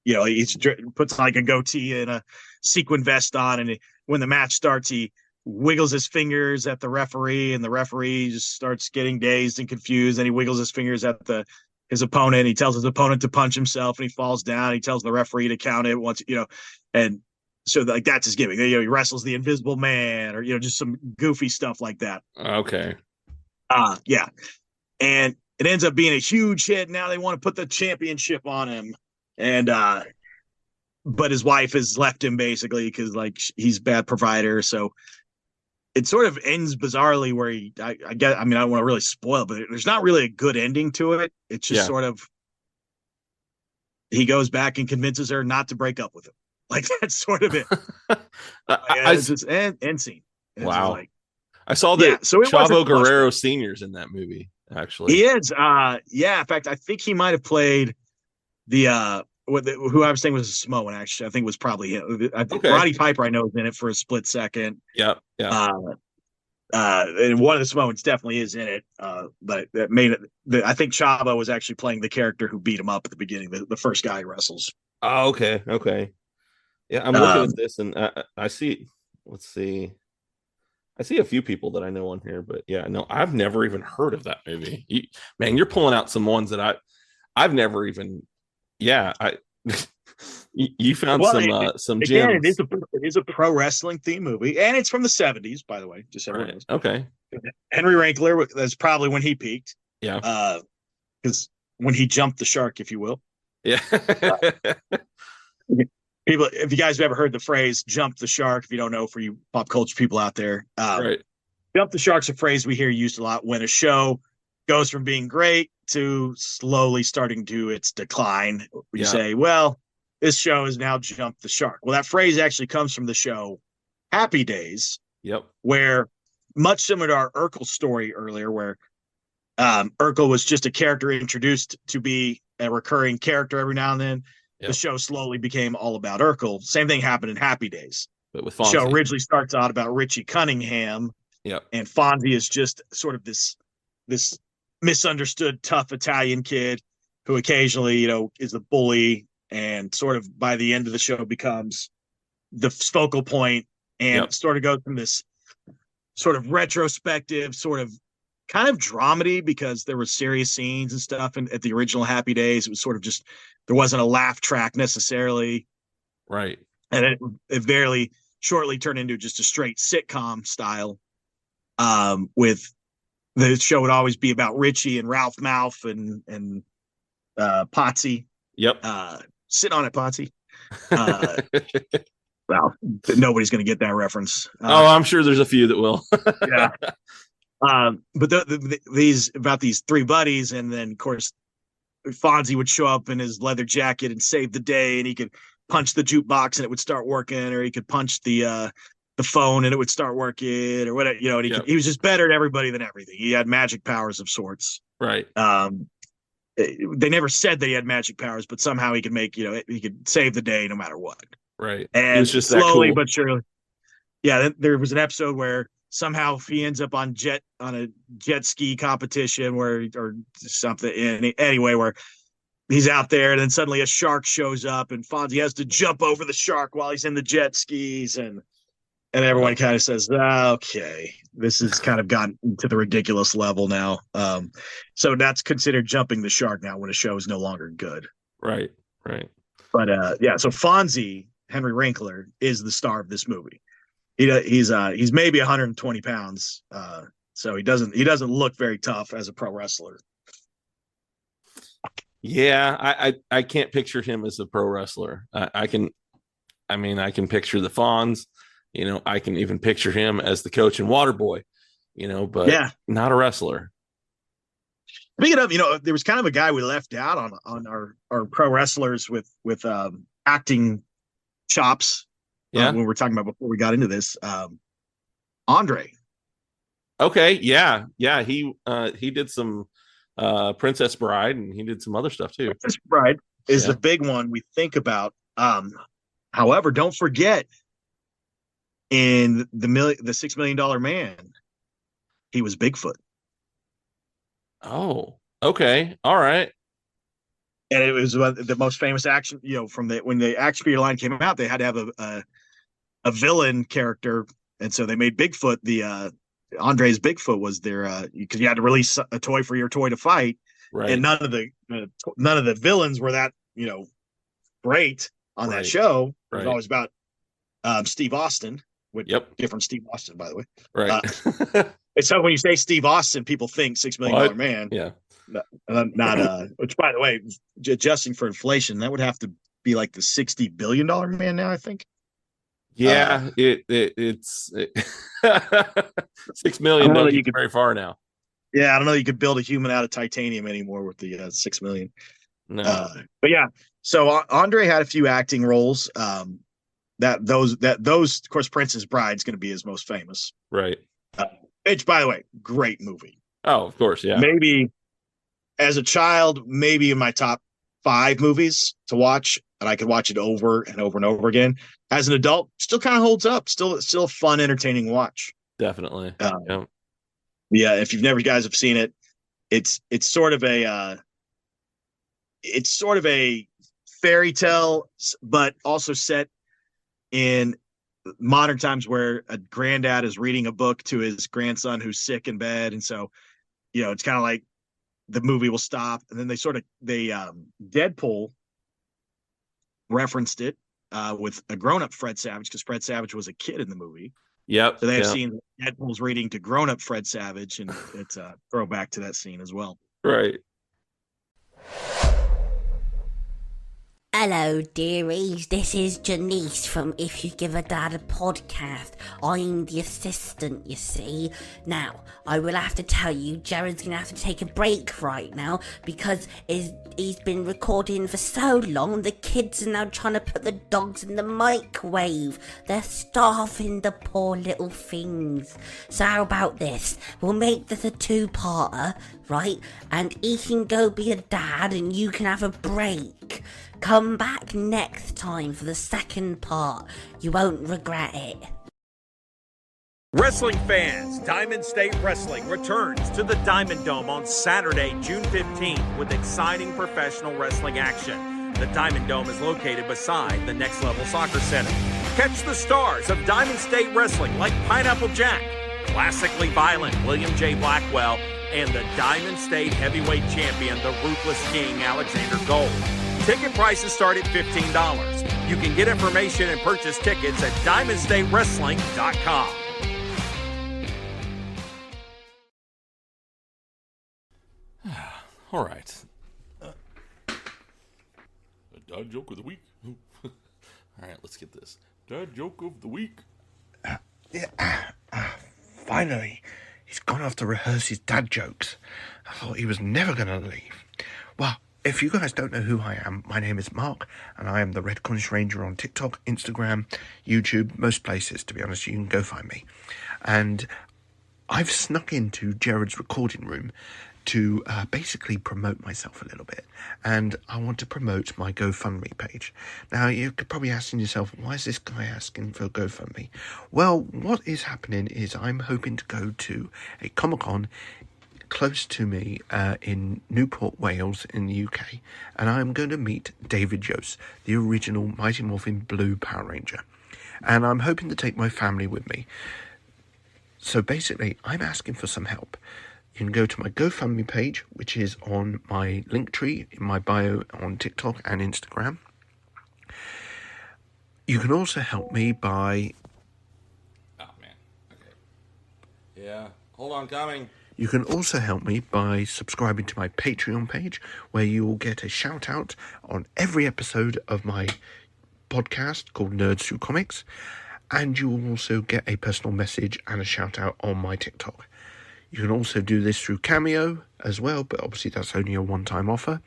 he puts like a goatee and a sequin vest on. And when the match starts, he wiggles his fingers at the referee, and the referee just starts getting dazed and confused. And he wiggles his fingers at his opponent. He tells his opponent to punch himself, and he falls down. He tells the referee to count it once, and so like that's his gimmick. He wrestles the Invisible Man, or just some goofy stuff like that. Okay. Yeah, and it ends up being a huge hit. Now they want to put the championship on him, and but his wife has left him basically because like he's a bad provider. So it sort of ends bizarrely where I don't want to really spoil, but there's not really a good ending to it. It's just sort of, he goes back and convinces her not to break up with him. Like, that's sort of it. It's just end scene. And wow. like, I saw that so Chavo Guerrero Sr.'s in that movie. actually. He is. Yeah. In fact, I think he might have played who I was saying was a Samoan. Actually, I think it was probably him. I think Roddy Piper, I know, is in it for a split second. Yeah. And one of the Samoans definitely is in it. But that made it. I think Chavo was actually playing the character who beat him up at the beginning, the first guy he wrestles. Oh, okay. Yeah, I'm looking at this, and I see. Let's see. I see a few people that I know on here, but yeah, no, I've never even heard of that movie. Man, you're pulling out some ones that I've never even. Yeah, you found some gems. It is a pro wrestling theme movie, and it's from the 70s, by the way. Just everyone knows. Okay. Henry Winkler, that's probably when he peaked. Yeah. Because when he jumped the shark, if you will. Yeah. People, if you guys have ever heard the phrase "jump the shark," if you don't know, for you pop culture people out there, right. Jump the shark's a phrase we hear used a lot when a show goes from being great to slowly starting to its decline. You say, well, this show has now jumped the shark. Well, that phrase actually comes from the show Happy Days. Yep. Where, much similar to our Urkel story earlier, where Urkel was just a character introduced to be a recurring character every now and then. Yep. The show slowly became all about Urkel. Same thing happened in Happy Days. But with the show originally starts out about Richie Cunningham. Yep. And Fonzie is just sort of this misunderstood, tough Italian kid who occasionally, is a bully, and sort of by the end of the show becomes the focal point, and sort of goes from this sort of retrospective, sort of kind of dramedy, because there were serious scenes and stuff. And at the original Happy Days, it was sort of just, there wasn't a laugh track necessarily. Right. And it very shortly turned into just a straight sitcom style, with the show would always be about Richie and Ralph Mouth and Potsy. Yep. Sit on it, Potsy. Well, nobody's going to get that reference. I'm sure there's a few that will. Yeah. But these three buddies, and then of course Fonzie would show up in his leather jacket and save the day, and he could punch the jukebox and it would start working, or he could punch the phone and it would start working, or whatever. And he was just better at everybody than everything. He had magic powers of sorts. Right. They never said that he had magic powers, but somehow he could make, he could save the day no matter what. Right. And it was just slowly that cool. but surely. Yeah. There was an episode where somehow he ends up on a jet ski competition or something. Anyway, where he's out there, and then suddenly a shark shows up, and Fonzie has to jump over the shark while he's in the jet skis, and everyone kind of says, okay, this has kind of gotten to the ridiculous level now. So that's considered jumping the shark now when a show is no longer good. Right. But so Fonzie, Henry Winkler, is the star of this movie. He's maybe 120 pounds. So he doesn't look very tough as a pro wrestler. Yeah, I can't picture him as a pro wrestler. I can picture the Fonz. I can even picture him as the coach and Waterboy. But not a wrestler. Speaking of, there was kind of a guy we left out on our pro wrestlers with acting chops. Yeah, when we were talking about before we got into this, Andre. Okay, yeah, he did some Princess Bride, and he did some other stuff too. Princess Bride is the big one we think about. However, don't forget, in the $6 Million Man, he was Bigfoot. Oh, okay, all right. And it was the most famous action, when the action figure line came out, they had to have a villain character, and so they made Bigfoot Andre's Bigfoot was their because you had to release a toy for your toy to fight, right? And none of the villains were that great on that show. It was always about Steve Austin. Different Steve Austin, by the way. Right. And so when you say Steve Austin, people think $6 Million Man. Yeah. Not which, by the way, adjusting for inflation, that would have to be like the $60 billion man now, I think. Yeah, it's 6 million. Don't get very far now. Yeah, I don't know. You could build a human out of titanium anymore with the 6 million. No. But yeah, so Andre had a few acting roles. Those, of course, Princess Bride is going to be his most famous. Right. Which, by the way, great movie. Oh, of course, yeah. Maybe as a child, maybe in my top 5 movies to watch, and I could watch it over and over and over again. As an adult, still kind of holds up. Still a fun, entertaining watch. Definitely. Yeah. Yeah, if you've never guys have seen it, it's sort of a fairy tale, but also set in modern times where a granddad is reading a book to his grandson who's sick in bed, and so it's kind of like the movie will stop, and then Deadpool referenced it with a grown-up Fred Savage, because Fred Savage was a kid in the movie. Yep. So they have seen Deadpool's reading to grown-up Fred Savage, and it's a throwback to that scene as well. Right. Hello, dearies. This is Janice from If You Give a Dad a Podcast. I'm the assistant, you see. Now, I will have to tell you, Jared's going to have to take a break right now because he's been recording for so long. The kids are now trying to put the dogs in the microwave. They're starving, the poor little things. So how about this? We'll make this a 2-parter, right? And he can go be a dad and you can have a break. Come back next time for the second part. You won't regret it. Wrestling fans, Diamond State Wrestling returns to the Diamond Dome on Saturday, June 15th with exciting professional wrestling action. The Diamond Dome is located beside the Next Level Soccer Center. Catch the stars of Diamond State Wrestling like Pineapple Jack, Classically Violent William J. Blackwell, and the Diamond State Heavyweight Champion, the Ruthless King, Alexander Gold. Ticket prices start at $15. You can get information and purchase tickets at DiamondStateWrestling.com. All right. A dad joke of the week. All right, let's get this. Dad joke of the week. Finally, he's gone off to rehearse his dad jokes. I thought he was never going to leave. Well, if you guys don't know who I am, my name is Mark, and I am the Red Conch Ranger on TikTok, Instagram, YouTube, most places, to be honest. You can go find me. And I've snuck into Jared's recording room to basically promote myself a little bit. And I want to promote my GoFundMe page. Now, you're probably asking yourself, why is this guy asking for GoFundMe? Well, what is happening is I'm hoping to go to a Comic-Con close to me in Newport, Wales, in the UK, and I'm going to meet David Yost, the original Mighty Morphin Blue Power Ranger, and I'm hoping to take my family with me. So basically, I'm asking for some help. You can go to my GoFundMe page, which is on my Linktree in my bio on TikTok and Instagram. You can also help me by... Oh, man. Okay. Yeah. Hold on, coming. You can also help me by subscribing to my Patreon page, where you will get a shout out on every episode of my podcast called Nerds Through Comics, and you will also get a personal message and a shout out on my TikTok. You can also do this through Cameo as well, but obviously that's only a one-time offer.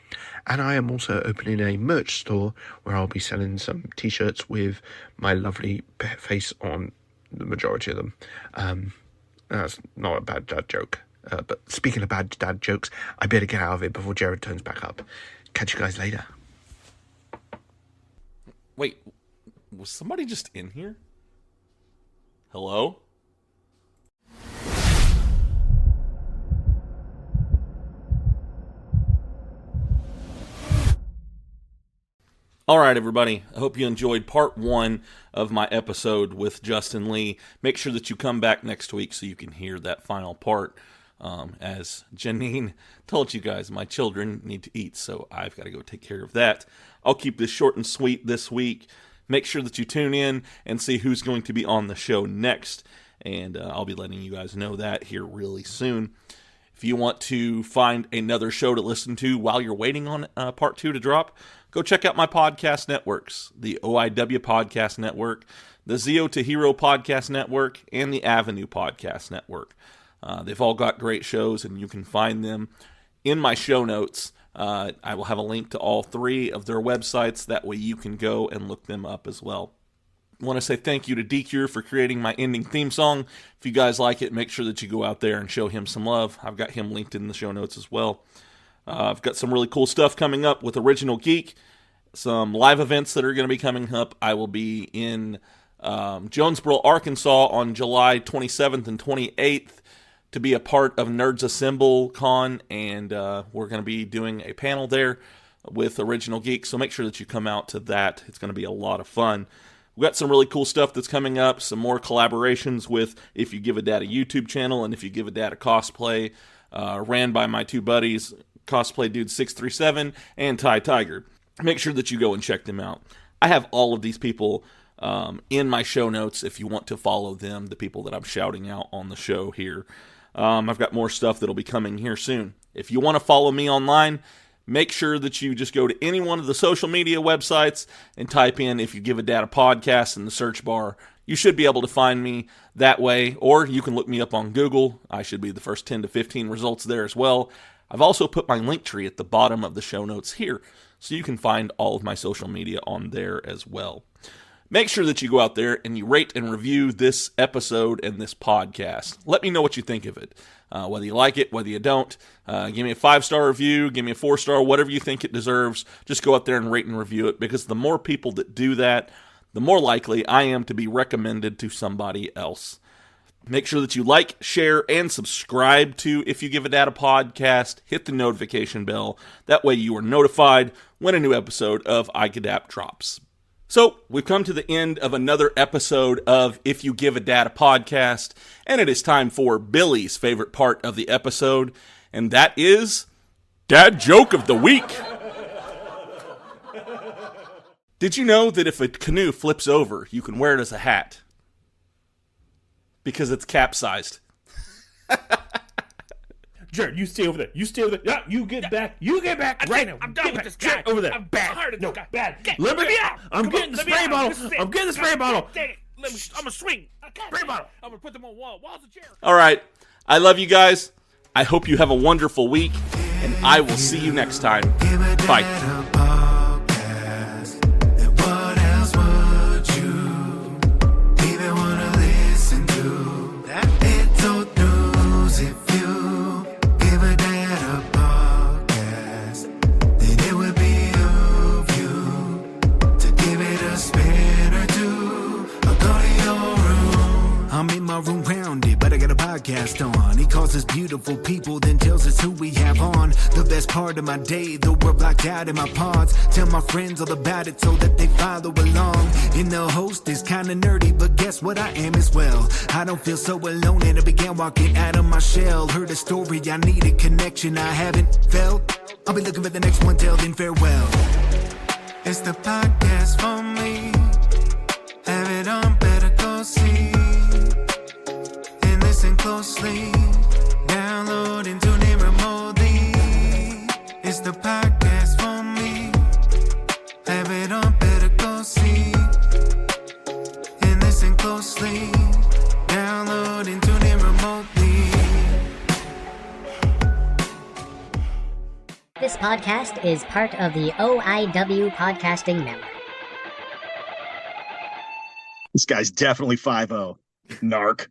And I am also opening a merch store where I'll be selling some t-shirts with my lovely pet face on the majority of them. That's not a bad dad joke. But speaking of bad dad jokes, I better get out of it before Jared turns back up. Catch you guys later. Wait, was somebody just in here? Hello? All right, everybody. I hope you enjoyed part 1 of my episode with Justin Lee. Make sure that you come back next week so you can hear that final part. As Janine told you guys, my children need to eat, so I've got to go take care of that. I'll keep this short and sweet this week. Make sure that you tune in and see who's going to be on the show next, and I'll be letting you guys know that here really soon. If you want to find another show to listen to while you're waiting on part 2 to drop, go check out my podcast networks, the OIW Podcast Network, the Zero to Hero Podcast Network, and the Avenue Podcast Network. They've all got great shows, and you can find them in my show notes. I will have a link to all 3 of their websites. That way you can go and look them up as well. want to say thank you to Geek for creating my ending theme song. If you guys like it, make sure that you go out there and show him some love. I've got him linked in the show notes as well. I've got some really cool stuff coming up with Original Geek, some live events that are going to be coming up. I will be in Jonesboro, Arkansas on July 27th and 28th to be a part of Nerds Assemble Con, and we're going to be doing a panel there with Original Geek, so make sure that you come out to that. It's going to be a lot of fun. We've got some really cool stuff that's coming up, some more collaborations with If You Give a Dad a YouTube channel and If You Give a Dad a Cosplay, ran by my two buddies, Cosplay Dude 637 and Ty Tiger. Make sure that you go and check them out. I have all of these people in my show notes if you want to follow them, the people that I'm shouting out on the show here. I've got more stuff that'll be coming here soon. If you want to follow me online, make sure that you just go to any one of the social media websites and type in If You Give a Dad a Podcast in the search bar. You should be able to find me that way, or you can look me up on Google. I should be the first 10 to 15 results there as well. I've also put my link tree at the bottom of the show notes here, so you can find all of my social media on there as well. Make sure that you go out there and you rate and review this episode and this podcast. Let me know what you think of it. Whether you like it, whether you don't. Give me a 5-star review, give me a 4-star, whatever you think it deserves. Just go out there and rate and review it, because the more people that do that, the more likely I am to be recommended to somebody else. Make sure that you like, share, and subscribe to If You Give a Dad a Podcast. Hit the notification bell. That way you are notified when a new episode of iCadapt drops. So, we've come to the end of another episode of If You Give a Dad a Podcast, and it is time for Billy's favorite part of the episode, and that is Dad Joke of the Week. Did you know that if a canoe flips over, you can wear it as a hat? Because it's capsized. Jared, you stay over there. You stay over there. Yeah, you get back. You get back right now. I'm done with this guy. Get over there. I'm bad. No, bad. Let me out. I'm getting the spray bottle. I'm getting the spray bottle. Dang it. I'm going to swing. Spray bottle. I'm going to put them on walls and chairs. All right. I love you guys. I hope you have a wonderful week, and I will see you next time. Bye. I'm in my room rounded, but I got a podcast on. He calls us beautiful people, then tells us who we have on. The best part of my day, though we're blocked out in my pods. Tell my friends all about it so that they follow along. And the host is kinda nerdy, but guess what I am as well. I don't feel so alone, and I began walking out of my shell. Heard a story, I need a connection I haven't felt. I'll be looking for the next one, till then farewell. It's the podcast for me. Have it on, better go see. Listen closely, download and tune in remotely. It's the podcast for me. Have it on, better go see. And listen closely, download and tune in remotely. This podcast is part of the OIW Podcasting Network. This guy's definitely 5-0. Narc.